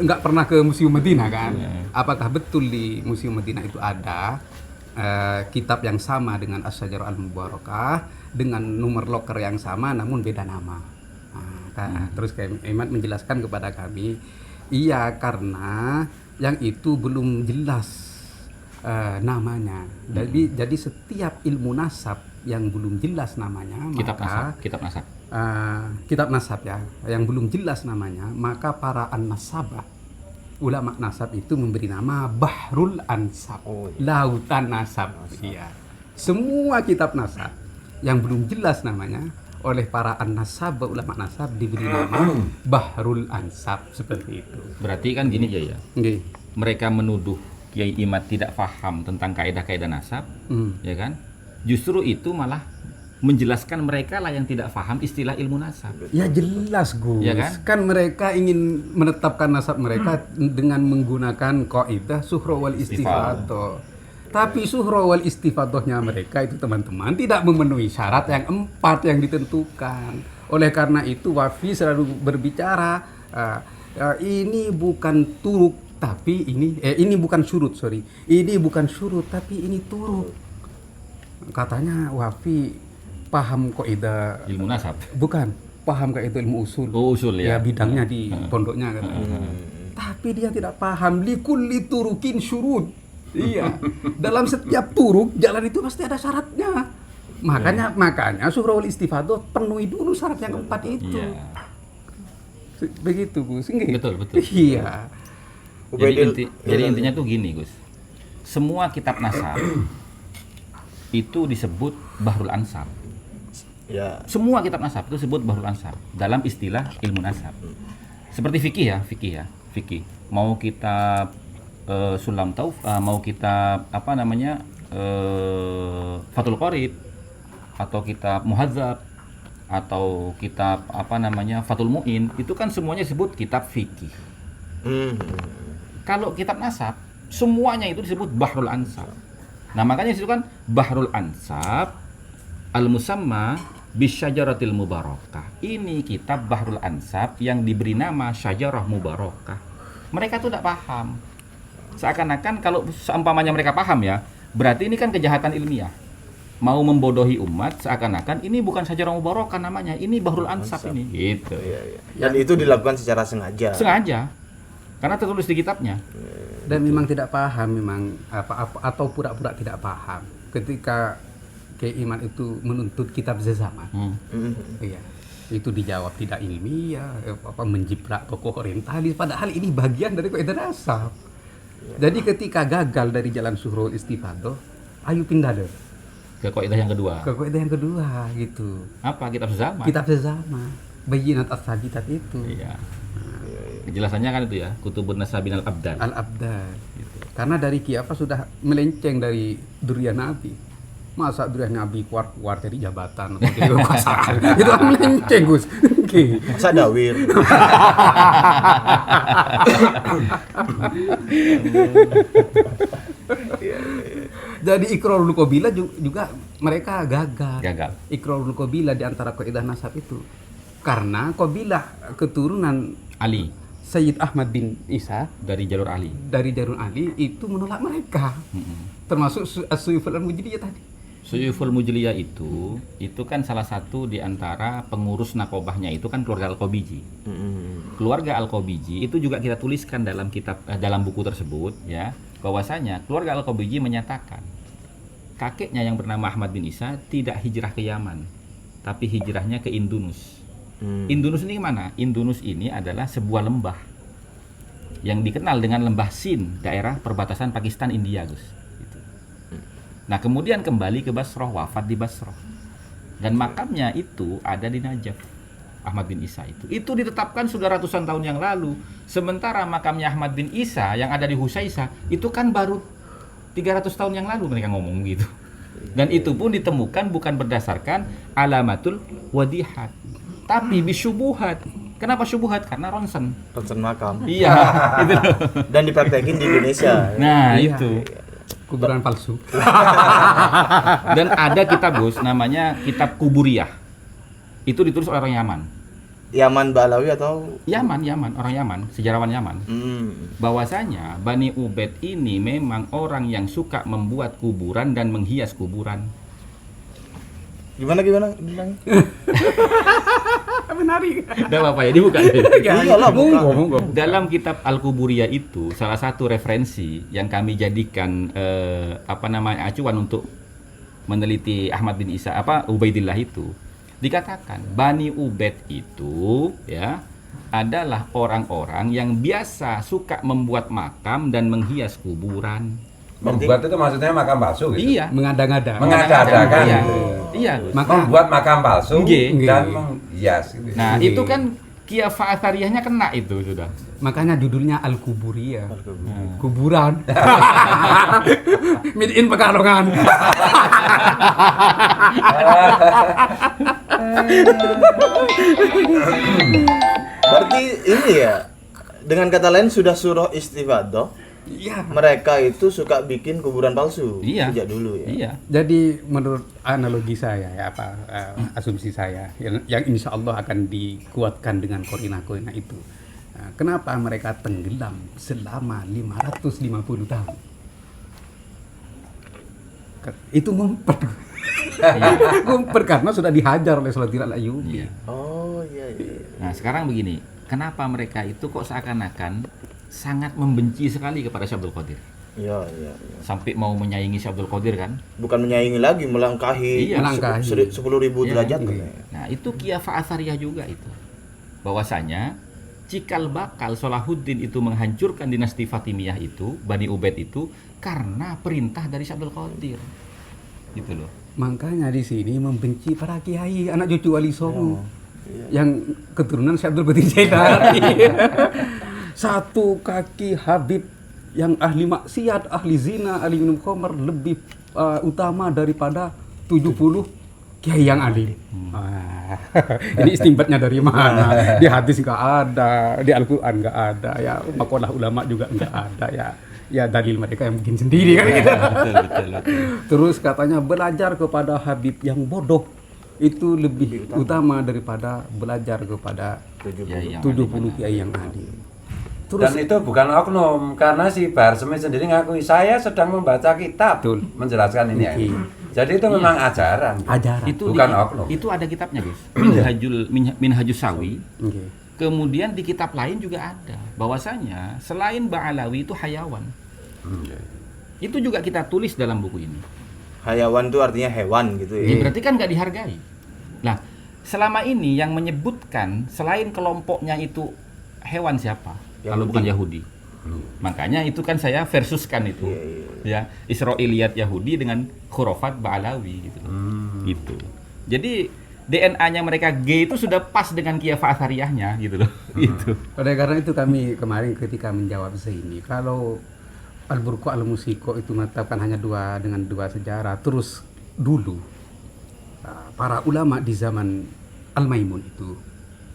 nggak pernah ke Museum Madinah kan. Apakah betul di Museum Madinah itu ada kitab yang sama dengan Asy-Syajarah Al-Mubarakah dengan nomor loker yang sama namun beda nama. Terus Imat menjelaskan kepada kami, iya karena yang itu belum jelas namanya. Jadi setiap ilmu nasab yang belum jelas namanya, Kitab maka Nasab, kitab Nasab. kitab nasab ya, yang belum jelas namanya, maka para an-nasabah, ulama nasab itu memberi nama Bahrul Ansab, lautan nasab. Iya. Semua kitab nasab yang belum jelas namanya oleh para an-nasabah, ulama nasab diberi nama Bahrul Ansab seperti itu. Berarti kan gini Kiai ya. Nggih. Mereka menuduh Kiai Imat tidak paham tentang kaidah-kaidah nasab, ya kan? Justru itu malah menjelaskan mereka lah yang tidak paham istilah ilmu nasab. Ya jelas Gus, Ya kan? kan mereka ingin menetapkan nasab mereka dengan menggunakan kaidah suhra wal istifadah. Tapi suhra wal istifadahnya mereka itu teman-teman tidak memenuhi syarat yang 4 yang ditentukan. Oleh karena itu Wafi selalu berbicara ini bukan turuk tapi ini bukan syurut, sorry. Ini bukan syurut tapi ini turuk. Katanya Wafi paham kaidah Ilmu nasab. bukan paham kaidah ilmu usul. Oh, usul ya. Ya bidangnya di pondoknya katanya. Tapi dia tidak paham likulli turukin syurut. Iya. Dalam setiap turuk jalan itu pasti ada syaratnya. Makanya surah wal istifadah penuhi dulu syarat yang 4 itu. Iya. Begitu Gus. Nggih? Betul, betul. Iya. Jadi intinya tuh gini, Gus. Semua kitab nasab itu disebut Bahrul Ansab. Ya. Semua kitab nasab itu disebut Bahrul Ansab dalam istilah ilmu nasab. Seperti fikih ya. Mau kitab Sulam Tauf, mau kitab Fathul Qorib, atau kitab Muhadzab, atau kitab Fathul Mu'in, itu kan semuanya disebut kitab fikih. Kalau kitab nasab, semuanya itu disebut Bahrul Ansab. Nah makanya itu kan Bahrul Ansab Al-Musamma Bisyajaratil Mubarakah. Ini kitab Bahrul Ansab yang diberi nama Syajarah Mubarakah. Mereka tuh tidak paham. Seakan-akan kalau seumpamanya mereka paham ya, berarti ini kan kejahatan ilmiah. Mau membodohi umat, seakan-akan ini bukan Syajarah Mubarakah namanya, ini Bahrul Ansab ini. Gitu. Dan itu dilakukan secara sengaja. Sengaja. Karena tertulis di kitabnya. Dan memang tidak paham memang apa atau pura-pura tidak paham ketika Kiai Iman itu menuntut kitab sezaman. Iya. Itu dijawab tidak ilmiah, menjiplak tokoh orientalis, padahal ini bagian dari kaidah nasab. Jadi ketika gagal dari jalan suhra istifadah, ayo pindah deh Ke kaidah yang kedua. ke kaidah yang kedua gitu. Apa? Kitab sesama. Kitab sesama, Bayyinat as-Sabitat itu. Iya. Penjelasannya kan itu ya, Kutubun Nasabin al-Abdan. Al-Abdal. Karena dari Kiafa sudah melenceng dari durian Nabi. Masa durian Nabi keluar dari jabatan atau dari kekuasaan. Itu kan melenceng, Gus. Oke. Masa dawir. Jadi Iqrarul Qabila juga mereka gagal. Gagal. Iqrarul Qabila di antara kaidah nasab itu. Karena Qabilah keturunan Ali Sayyid Ahmad bin Isa dari jalur Ali. dari Darul Ali itu menolak mereka. Termasuk As-Suyuful Al-Mujriyah tadi. Suyuful Mujliyah itu kan salah satu di antara pengurus nakobahnya itu kan keluarga Al-Qabiji. Keluarga Al-Qabiji itu juga kita tuliskan dalam kitab dalam buku tersebut ya, bahwasanya keluarga Al-Qabiji menyatakan kakeknya yang bernama Ahmad bin Isa tidak hijrah ke Yaman, tapi hijrahnya ke Indunus. Indunus ini mana? Indunus ini adalah sebuah lembah yang dikenal dengan lembah Sind, daerah perbatasan Pakistan India, Gus. Gitu. Nah, kemudian kembali ke Basrah, wafat di Basrah. Dan makamnya itu ada di Najaf. Ahmad bin Isa itu ditetapkan sudah ratusan tahun yang lalu. Sementara makamnya Ahmad bin Isa yang ada di Husaisah itu kan baru 300 tahun yang lalu mereka ngomong gitu. Dan itu pun ditemukan bukan berdasarkan alamatul wadihat, tapi bisyubuhat. Kenapa syubuhat? Karena ronsen. Ronsen makam. Iya, itu loh. Dan dipraktekin di Indonesia. Nah, Iya, itu. kuburan palsu. Dan ada kitab Gus namanya Kitab Kuburiyah. Itu ditulis oleh orang Yaman. Yaman Ba'alawi atau Yaman, orang Yaman, sejarawan Yaman. Bahwasanya Bani Ubaid ini memang orang yang suka membuat kuburan dan menghias kuburan. gimana bilangnya? Menarik. Udah apa ya, dibuka. Iyalah, buka. Dalam kitab Al-Kuburiyah itu salah satu referensi yang kami jadikan acuan untuk meneliti Ahmad bin Isa Ubaidillah itu, dikatakan Bani Ubaid itu ya adalah orang-orang yang biasa suka membuat makam dan menghias kuburan. Membuat itu maksudnya makam palsu gitu. Iya. Mengada-ngada. Mengada-adakan. Iya. Iya, Gus. Membuat makam palsu Nggih. dan menghias gitu. Nah, Nggih. itu kan Khilafah Athariyahnya kena itu sudah. Makanya judulnya Al-Kuburiyah. Kuburan. Made in Pekalongan. Berarti ini ya, dengan kata lain sudah surah istifadah. Iya. Mereka itu suka bikin kuburan palsu Iya. sejak dulu ya. Iya. Jadi menurut analogi saya ya asumsi saya yang insya Allah akan dikuatkan dengan korina-korina itu. Kenapa mereka tenggelam selama 550 tahun? Itu ngumpet. Ngumpet karena sudah dihajar oleh Salahuddin Al-Ayyubi. Iya. Oh iya iya. Nah, sekarang begini, kenapa mereka itu kok seakan-akan sangat membenci sekali kepada Syekh Abdul Qadir? Iya iya iya. Sampai mau menyaingi Syekh Abdul Qadir kan? Bukan menyaingi lagi, melangkahi Iya. Melangkahi. 10.000 Iya. derajat Iya. katanya. Nah, itu Khilafah Athariyah juga itu. Bahwasanya cikal bakal Salahuddin itu menghancurkan dinasti Fatimiyah itu, Bani Ubaid itu karena perintah dari Syekh Abdul Qadir. Gitu loh. Makanya di sini membenci para kiai, anak cucu Wali Songo. Iya. Yang keturunan Syekh Abdul Qadir Jailani. Satu kaki Habib yang ahli maksiat, ahli zina, ahli minum khamar lebih utama daripada 70 kiai yang alim. Ini istimbatnya dari mana? Di hadis nggak ada, di Al-Quran nggak ada, ya makalah ulama juga nggak ada ya. Ya dalil mereka yang bikin sendiri kan gitu. Betul. Terus katanya belajar kepada Habib yang bodoh itu lebih utama daripada belajar kepada 70 kiai yang alim. Terus Dan itu bukan oknum, karena si Bahar Smith sendiri ngakui saya sedang membaca kitab Betul. menjelaskan ini. Oke. Jadi itu memang ajaran. ajaran. Itu Bukan oknum. itu ada kitabnya, Guys. Minhajus Sawi. Oke. Kemudian di kitab lain juga ada bahwasanya selain Ba'alawi itu hayawan. Itu juga kita tulis dalam buku ini. Hayawan itu artinya hewan gitu ya. Ya, berarti kan nggak dihargai. Nah, selama ini yang menyebutkan selain kelompoknya itu hewan siapa? Kalau bukan Yahudi. Makanya itu kan saya versuskan itu. Ya, Israiliyat Yahudi dengan khurafat Ba'alawi gitu. Gitu. Jadi DNA-nya mereka G itu sudah pas dengan Khilafah Athariyahnya gitu loh. Gitu. Oleh karena itu kami kemarin ketika menjawab ini, kalau Al-Burqa Al-Musiko itu menetapkan hanya dengan dua sejarah, terus dulu para ulama di zaman Al-Maimun itu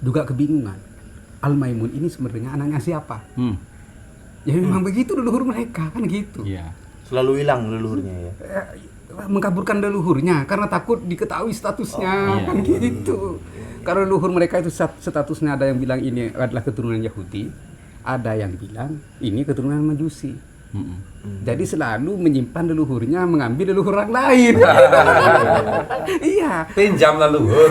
juga kebingungan. Al-Maimun ini sebenarnya anaknya siapa? Ya memang begitu leluhur mereka kan gitu. Iya. Selalu hilang leluhurnya ya. Mengkaburkan leluhurnya karena takut diketahui statusnya iya. kan gitu. Karena leluhur mereka itu statusnya ada yang bilang ini adalah keturunan Yahudi, ada yang bilang ini keturunan Majusi. Jadi selalu menyimpan leluhurnya, mengambil leluhur orang lain. Iya, Pinjam leluhur.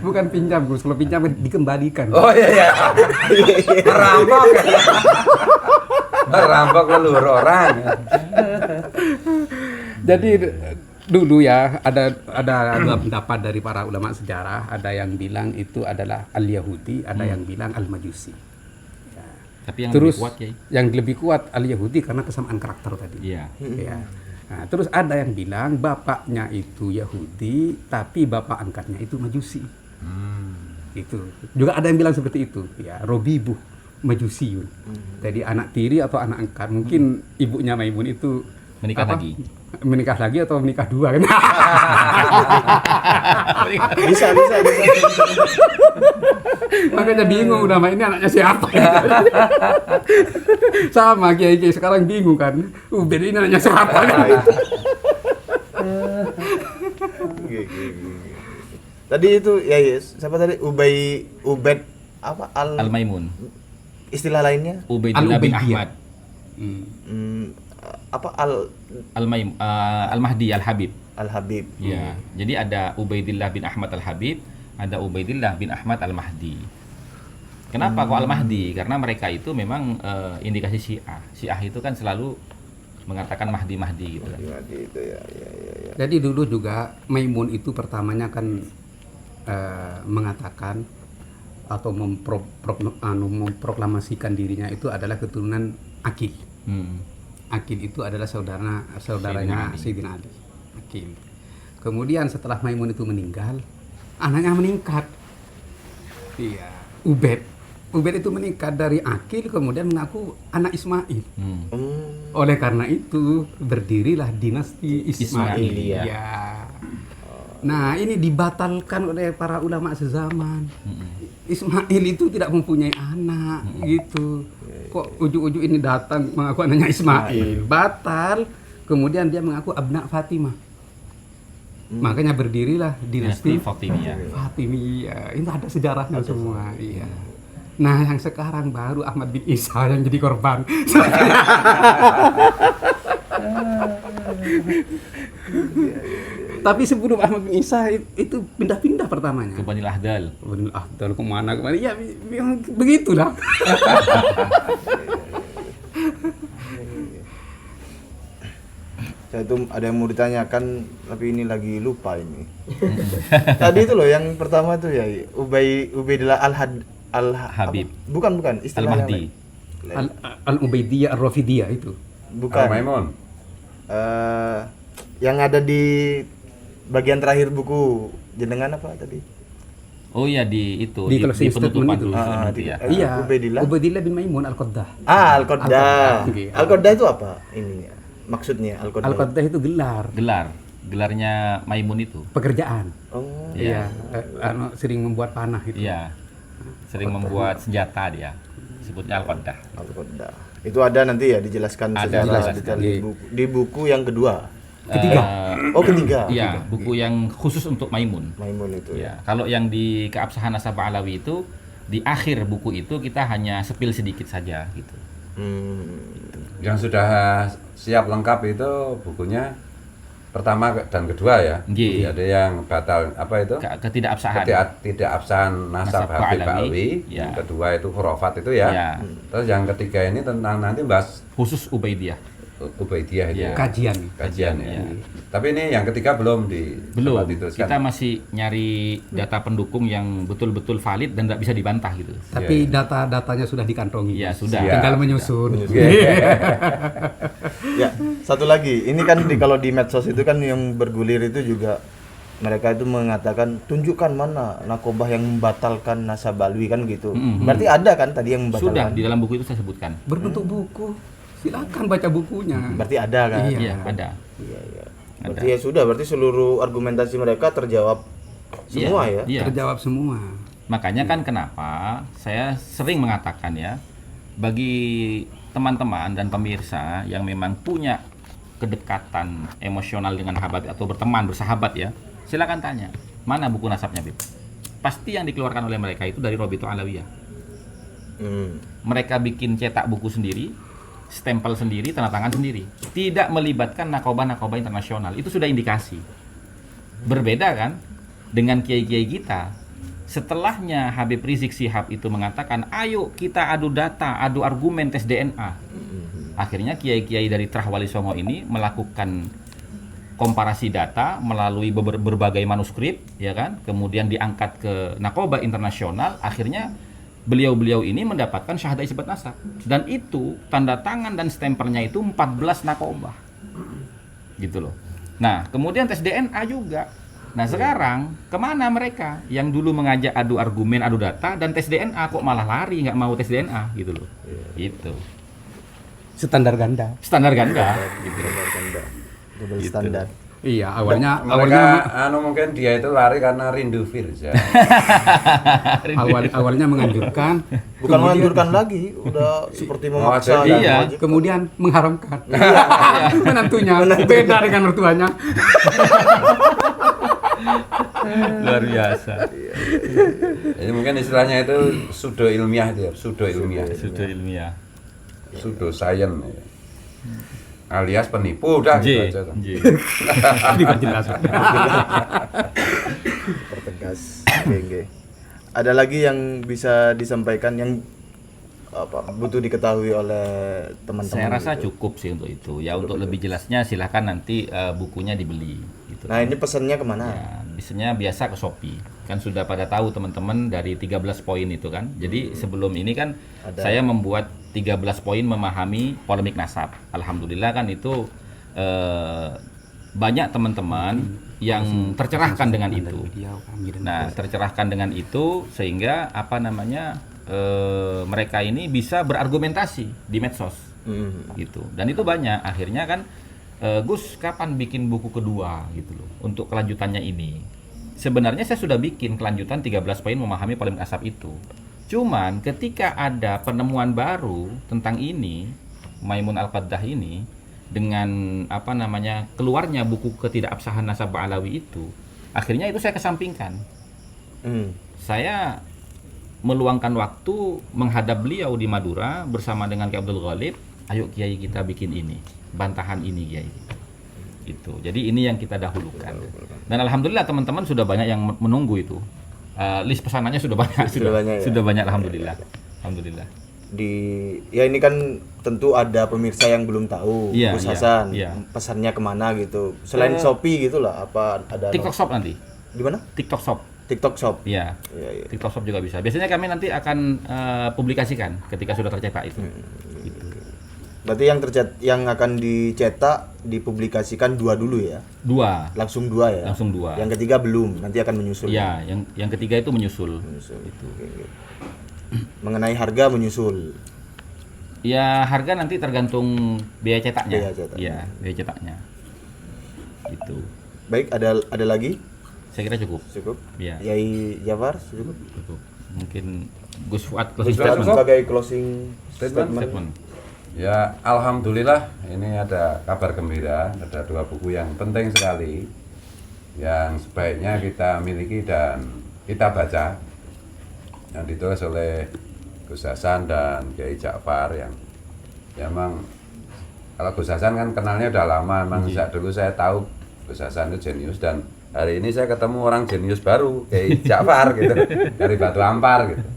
bukan pinjam Gus, kalau pinjam dikembalikan. Oh iya. Merampok. Merampok leluhur orang. Jadi dulu ya ada dua pendapat dari para ulama sejarah, ada yang bilang itu adalah Al-Yahudi, ada yang bilang Al-Majusi. Tapi yang Terus lebih kuat ya. yang lebih kuat Al-Yahudi karena kesamaan karakter tadi. Iya. Ya. Nah, terus ada yang bilang bapaknya itu Yahudi, tapi bapak angkatnya itu Majusi. Itu juga ada yang bilang seperti itu. Ya, Robibuh Majusiun. Jadi anak tiri atau anak angkat. Mungkin ibunya Maimun itu Menikah lagi. Menikah lagi atau menikah dua kan? Bisa. Makanya bingung nama ini anaknya siapa. Sama kiai sekarang bingung kan. Ubed ini anaknya siapa kan? Tadi itu ya yes. Siapa tadi? Ubed apa Al-Maimun. Istilah lainnya? Ubaidillah bin Al-Ubaidiyah. Ahmad. Apa Al-Mahdi Al-Habib. Al-Habib. Ya. Jadi ada Ubaidillah bin Ahmad Al-Habib, ada Ubaidillah bin Ahmad Al-Mahdi. Kenapa kok Al-Mahdi? Karena mereka itu memang indikasi Syiah. Syiah itu kan selalu mengatakan Mahdi gitu kan. Itu ya. Jadi dulu juga Maimun itu pertamanya kan mengatakan atau memproklamasikan dirinya itu adalah keturunan Aqil. Aqil itu adalah saudaranya Sayyidina Ali. Aqil. Kemudian setelah Maimun itu meninggal, anaknya meningkat. Iya, Ubed itu meningkat dari Aqil, kemudian mengaku anak Ismail. Oleh karena itu berdirilah dinasti Ismailiyah. Ya. Nah, ini dibatalkan oleh para ulama sezaman. Ismail itu tidak mempunyai anak, gitu. Kok ujuk-ujuk ini datang mengaku anaknya Ismail, batal. Kemudian dia mengaku abna Fatimah. Makanya berdirilah dinasti Fatimiyah. Itu ada sejarahnya semua. Iya. Nah, yang sekarang baru Ahmad bin Isa yang jadi korban. Tapi sebelum Ahmad bin Isa itu pindah-pindah pertamanya. Ke Bani Ahdal. Bani Ahdal kemana? Ya, begitulah. Saya itu ada yang mau ditanyakan, tapi ini lagi lupa ini. Tadi itu loh yang pertama tuh ya, Ubaidillah Habib. Bukan istilah Al-Mahdi. Al-Ubaidiyah Ar-Rafidiyah itu. Bukan. Maimun. Yang ada di bagian terakhir buku jenengan apa tadi? Oh iya di closing penutupan statement itu. dulu ya. Iya. Ubaidillah Bin Maimun Al-Qaddah. Al-Qaddah. Al-Qaddah. Al-Qaddah itu apa ininya? Maksudnya Al-Qaddah. Al-Qaddah itu Gelarnya Maimun itu. pekerjaan. Oh. Iya, sering membuat panah itu. Iya. Sering membuat senjata dia. Sebutnya Al-Qaddah. Al-Qaddah. Itu ada nanti ya dijelaskan Ada, secara jelas. detail di buku yang kedua. Ketiga. Ketiga. Iya, buku yang khusus untuk Maimun. Maimun itu. Ya, kalau yang di Keabsahan Nasabah Alawi itu di akhir buku itu kita hanya sepil sedikit saja gitu. Yang sudah siap lengkap itu bukunya pertama dan kedua ya. Nggih. Ada yang batal apa itu? Ketidakabsahan. Tidak-absahan nasab Nasab Habib Alawi, Alwi. ya. Yang kedua itu khurafat itu ya. Ya. Terus yang ketiga ini tentang nanti bahas Khusus Ubaidiyah. Ubaidiyah itu. Ya. Kajian. Kajian ya. Ya. Tapi ini yang ketiga belum Belum. diteruskan. Kita masih nyari data pendukung yang betul-betul valid dan tidak bisa dibantah gitu. Tapi data-datanya sudah dikantongi. Ya, sudah. Siap. Tinggal menyusun. Ya, satu lagi. Ini kan kalau di medsos itu kan yang bergulir itu juga mereka itu mengatakan tunjukkan mana nakobah yang membatalkan nasab alwi kan gitu. Berarti ada kan tadi yang Sudah membatalkan? di dalam buku itu saya sebutkan. Berbentuk buku. Silakan baca bukunya. Berarti ada kan? Iya. Iya, ada. Iya. Berarti ya sudah, berarti seluruh argumentasi mereka terjawab semua ya. Iya. Terjawab semua. Makanya kan kenapa saya sering mengatakan ya, bagi teman-teman dan pemirsa yang memang punya kedekatan emosional dengan Habib atau berteman, bersahabat ya, silakan tanya, mana buku nasabnya Bib? Pasti yang dikeluarkan oleh mereka itu dari Robito Alawiyah. Mereka bikin cetak buku sendiri, stempel sendiri, tanda tangan sendiri. Tidak melibatkan nakobah internasional. Itu sudah indikasi. Berbeda kan dengan kiai-kiai kita. Setelahnya Habib Rizik Syihab itu mengatakan, ayo kita adu data, adu argumen, tes DNA. Akhirnya kiai-kiai dari Trah Wali Songo ini melakukan komparasi data melalui berbagai manuskrip, ya kan? Kemudian diangkat ke nakobah internasional. Akhirnya beliau-beliau ini mendapatkan syahadah isbat nasab, dan itu tanda tangan dan stempelnya itu 14 nakobah. gitu loh. Nah, kemudian tes DNA juga. Nah, sekarang kemana mereka yang dulu mengajak adu argumen, adu data, dan tes DNA kok malah lari, nggak mau tes DNA gitu loh. Gitu. Standar ganda. Standar ganda. Gitu. Double Gitu. standar. Iya, awalnya Mereka mungkin dia itu lari karena rindu Firza. awalnya menganjurkan, Bukan menganjurkan lagi, udah seperti memaksa. jadi- dan Iya. mewajibkan. kemudian mengharamkan. Menantunya beda dengan mertuanya. Luar biasa. Jadi mungkin istilahnya itu pseudo ilmiah itu ya, pseudo ilmiah. Sudah ilmiah. Pseudo science ya. Alias penipu udah gitu J. aja. Tuh. J. Diperjelas. Pertegas. Oke. Ada lagi yang bisa disampaikan yang butuh diketahui oleh teman-teman? Saya rasa gitu? cukup sih untuk itu. Ya untuk lebih jelasnya silahkan nanti bukunya dibeli. Gitu. Nah, ini pesannya kemana? Ya, biasanya biasa ke Shopee. Kan sudah pada tahu teman-teman dari 13 poin itu kan. Jadi sebelum ini kan saya membuat 13 poin memahami polemik nasab. Alhamdulillah kan itu banyak teman-teman yang tercerahkan dengan itu. Nah, tercerahkan dengan itu sehingga mereka ini bisa berargumentasi di medsos. Gitu. Dan itu banyak. Akhirnya kan Gus, kapan bikin buku kedua gitu loh untuk kelanjutannya ini? Sebenarnya saya sudah bikin kelanjutan 13 poin memahami polemik nasab itu. Cuman ketika ada penemuan baru tentang ini, Maimun Al-Qaddah ini, dengan keluarnya buku ketidakabsahan nasab Ba'alawi itu, akhirnya itu saya kesampingkan. Saya meluangkan waktu menghadap beliau di Madura bersama dengan Kiai Abdul Ghalib. Ayo Kiai, kita bikin ini, bantahan ini Kiai. Gitu. Jadi ini yang kita dahulukan. Dan alhamdulillah teman-teman sudah banyak yang menunggu itu. List pesanannya sudah banyak, sudah banyak alhamdulillah. Alhamdulillah. Ya ini kan tentu ada pemirsa yang belum tahu Iya, Gus iya, Hasan iya. pesannya kemana gitu. Selain Shopee gitu lah, apa ada TikTok Shop nanti. di mana? TikTok Shop. TikTok Shop. Iya. Iya. TikTok Shop juga bisa. Biasanya kami nanti akan publikasikan ketika sudah tercetak itu. Gitu. Berarti yang akan dicetak dipublikasikan 2 dulu ya. 2. Langsung 2 ya. Langsung 2. Yang ketiga belum, nanti akan menyusul. Iya, yang ketiga itu menyusul. Itu. Oke. Mengenai harga menyusul. Ya, harga nanti tergantung biaya cetaknya. Biaya cetaknya. Iya, biaya cetaknya. Itu. Baik, ada lagi? Saya kira cukup. Cukup. Iya. Yai Jafar cukup. Cukup. Mungkin Gus Fuad closing Gus Fuad statement. Sebagai closing Statement. Ya, alhamdulillah ini ada kabar gembira, ada 2 buku yang penting sekali yang sebaiknya kita miliki dan kita baca, yang ditulis oleh Gus Hasan dan Kiai Ja'far yang memang kalau Gus Hasan kan kenalnya udah lama, memang sejak dulu saya tahu Gus Hasan itu jenius, dan hari ini saya ketemu orang jenius baru, Kiai Ja'far gitu, dari Batu Ampar gitu.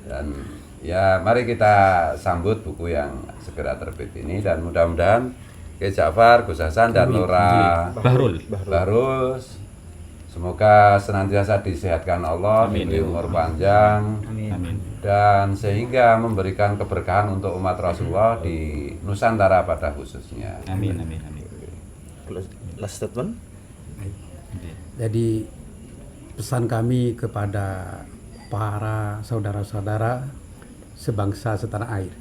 Dan ya mari kita sambut buku yang segera terbit ini, dan mudah-mudahan Kiai Ja'far, Gus Hasan dan Nora Bahrul. Barus semoga senantiasa disehatkan Allah, Amin. diberi umur panjang, Amin. dan sehingga memberikan keberkahan untuk umat Rasulullah di Nusantara pada khususnya. Amin. Amin. Amin. last statement. Jadi pesan kami kepada para saudara-saudara sebangsa setanah air.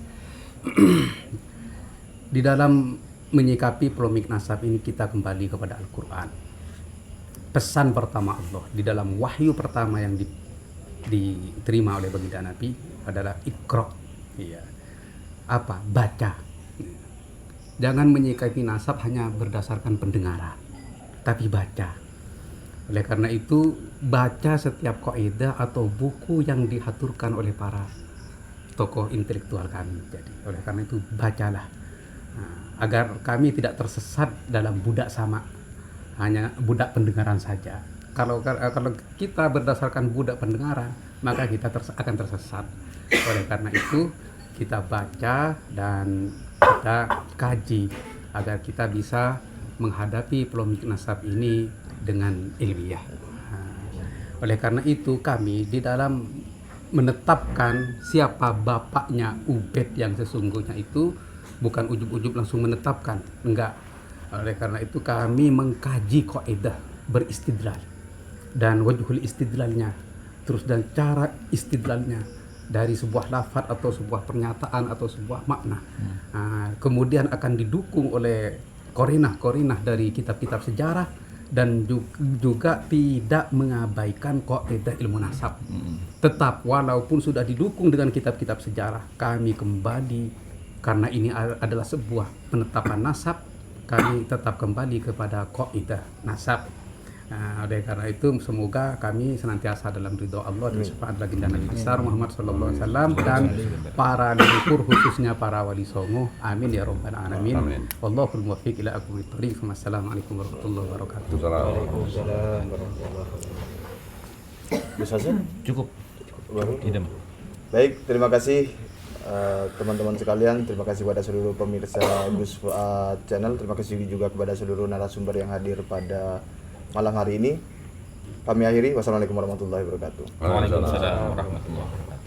Di dalam menyikapi polemik nasab ini kita kembali kepada Al-Quran. Pesan pertama Allah di dalam wahyu pertama yang diterima oleh baginda Nabi adalah Iqra. Iya. Apa? Baca. Jangan menyikapi nasab hanya berdasarkan pendengaran, tapi baca. Oleh karena itu, baca setiap kaidah atau buku yang diaturkan oleh para tokoh intelektual kami. Jadi, oleh karena itu bacalah, agar kami tidak tersesat dalam budak sama, hanya budak pendengaran saja. Kalau kita berdasarkan budak pendengaran, maka kita akan tersesat. Oleh karena itu, kita baca dan kita kaji agar kita bisa menghadapi polemik nasab ini dengan ilmiah. Oleh karena itu, kami di dalam menetapkan siapa bapaknya Ubed yang sesungguhnya itu bukan ujub-ujub langsung menetapkan, enggak. Oleh karena itu kami mengkaji kaidah beristidlal dan wajhul istidlalnya, terus dan cara istidlalnya dari sebuah lafaz atau sebuah pernyataan atau sebuah makna. Kemudian akan didukung oleh korinah-korinah dari kitab-kitab sejarah dan juga tidak mengabaikan kaidah ilmu nasab. Tetap walaupun sudah didukung dengan kitab-kitab sejarah, kami kembali karena ini adalah sebuah penetapan nasab, kami tetap kembali kepada kaidah nasab. Oleh karena itu semoga kami senantiasa dalam ridho Allah dan syafaat baginda Nabi besar Muhammad sallallahu alaihi wasallam dan para leluhur khususnya para wali songo. Amin ya rabbal alamin. Wallahul muwaffiq ila aqwamit thoriq. Wassalamualaikum warahmatullahi wabarakatuh. Waalaikumsalam warahmatullahi wabarakatuh. Bisa sih? Cukup. Idem. Baik, terima kasih teman-teman sekalian. Terima kasih kepada seluruh pemirsa Gus Fuad Channel. Terima kasih juga kepada seluruh narasumber yang hadir pada malam hari ini. Kami akhiri. Wassalamualaikum warahmatullahi wabarakatuh. Waalaikumsalam warahmatullahi wabarakatuh.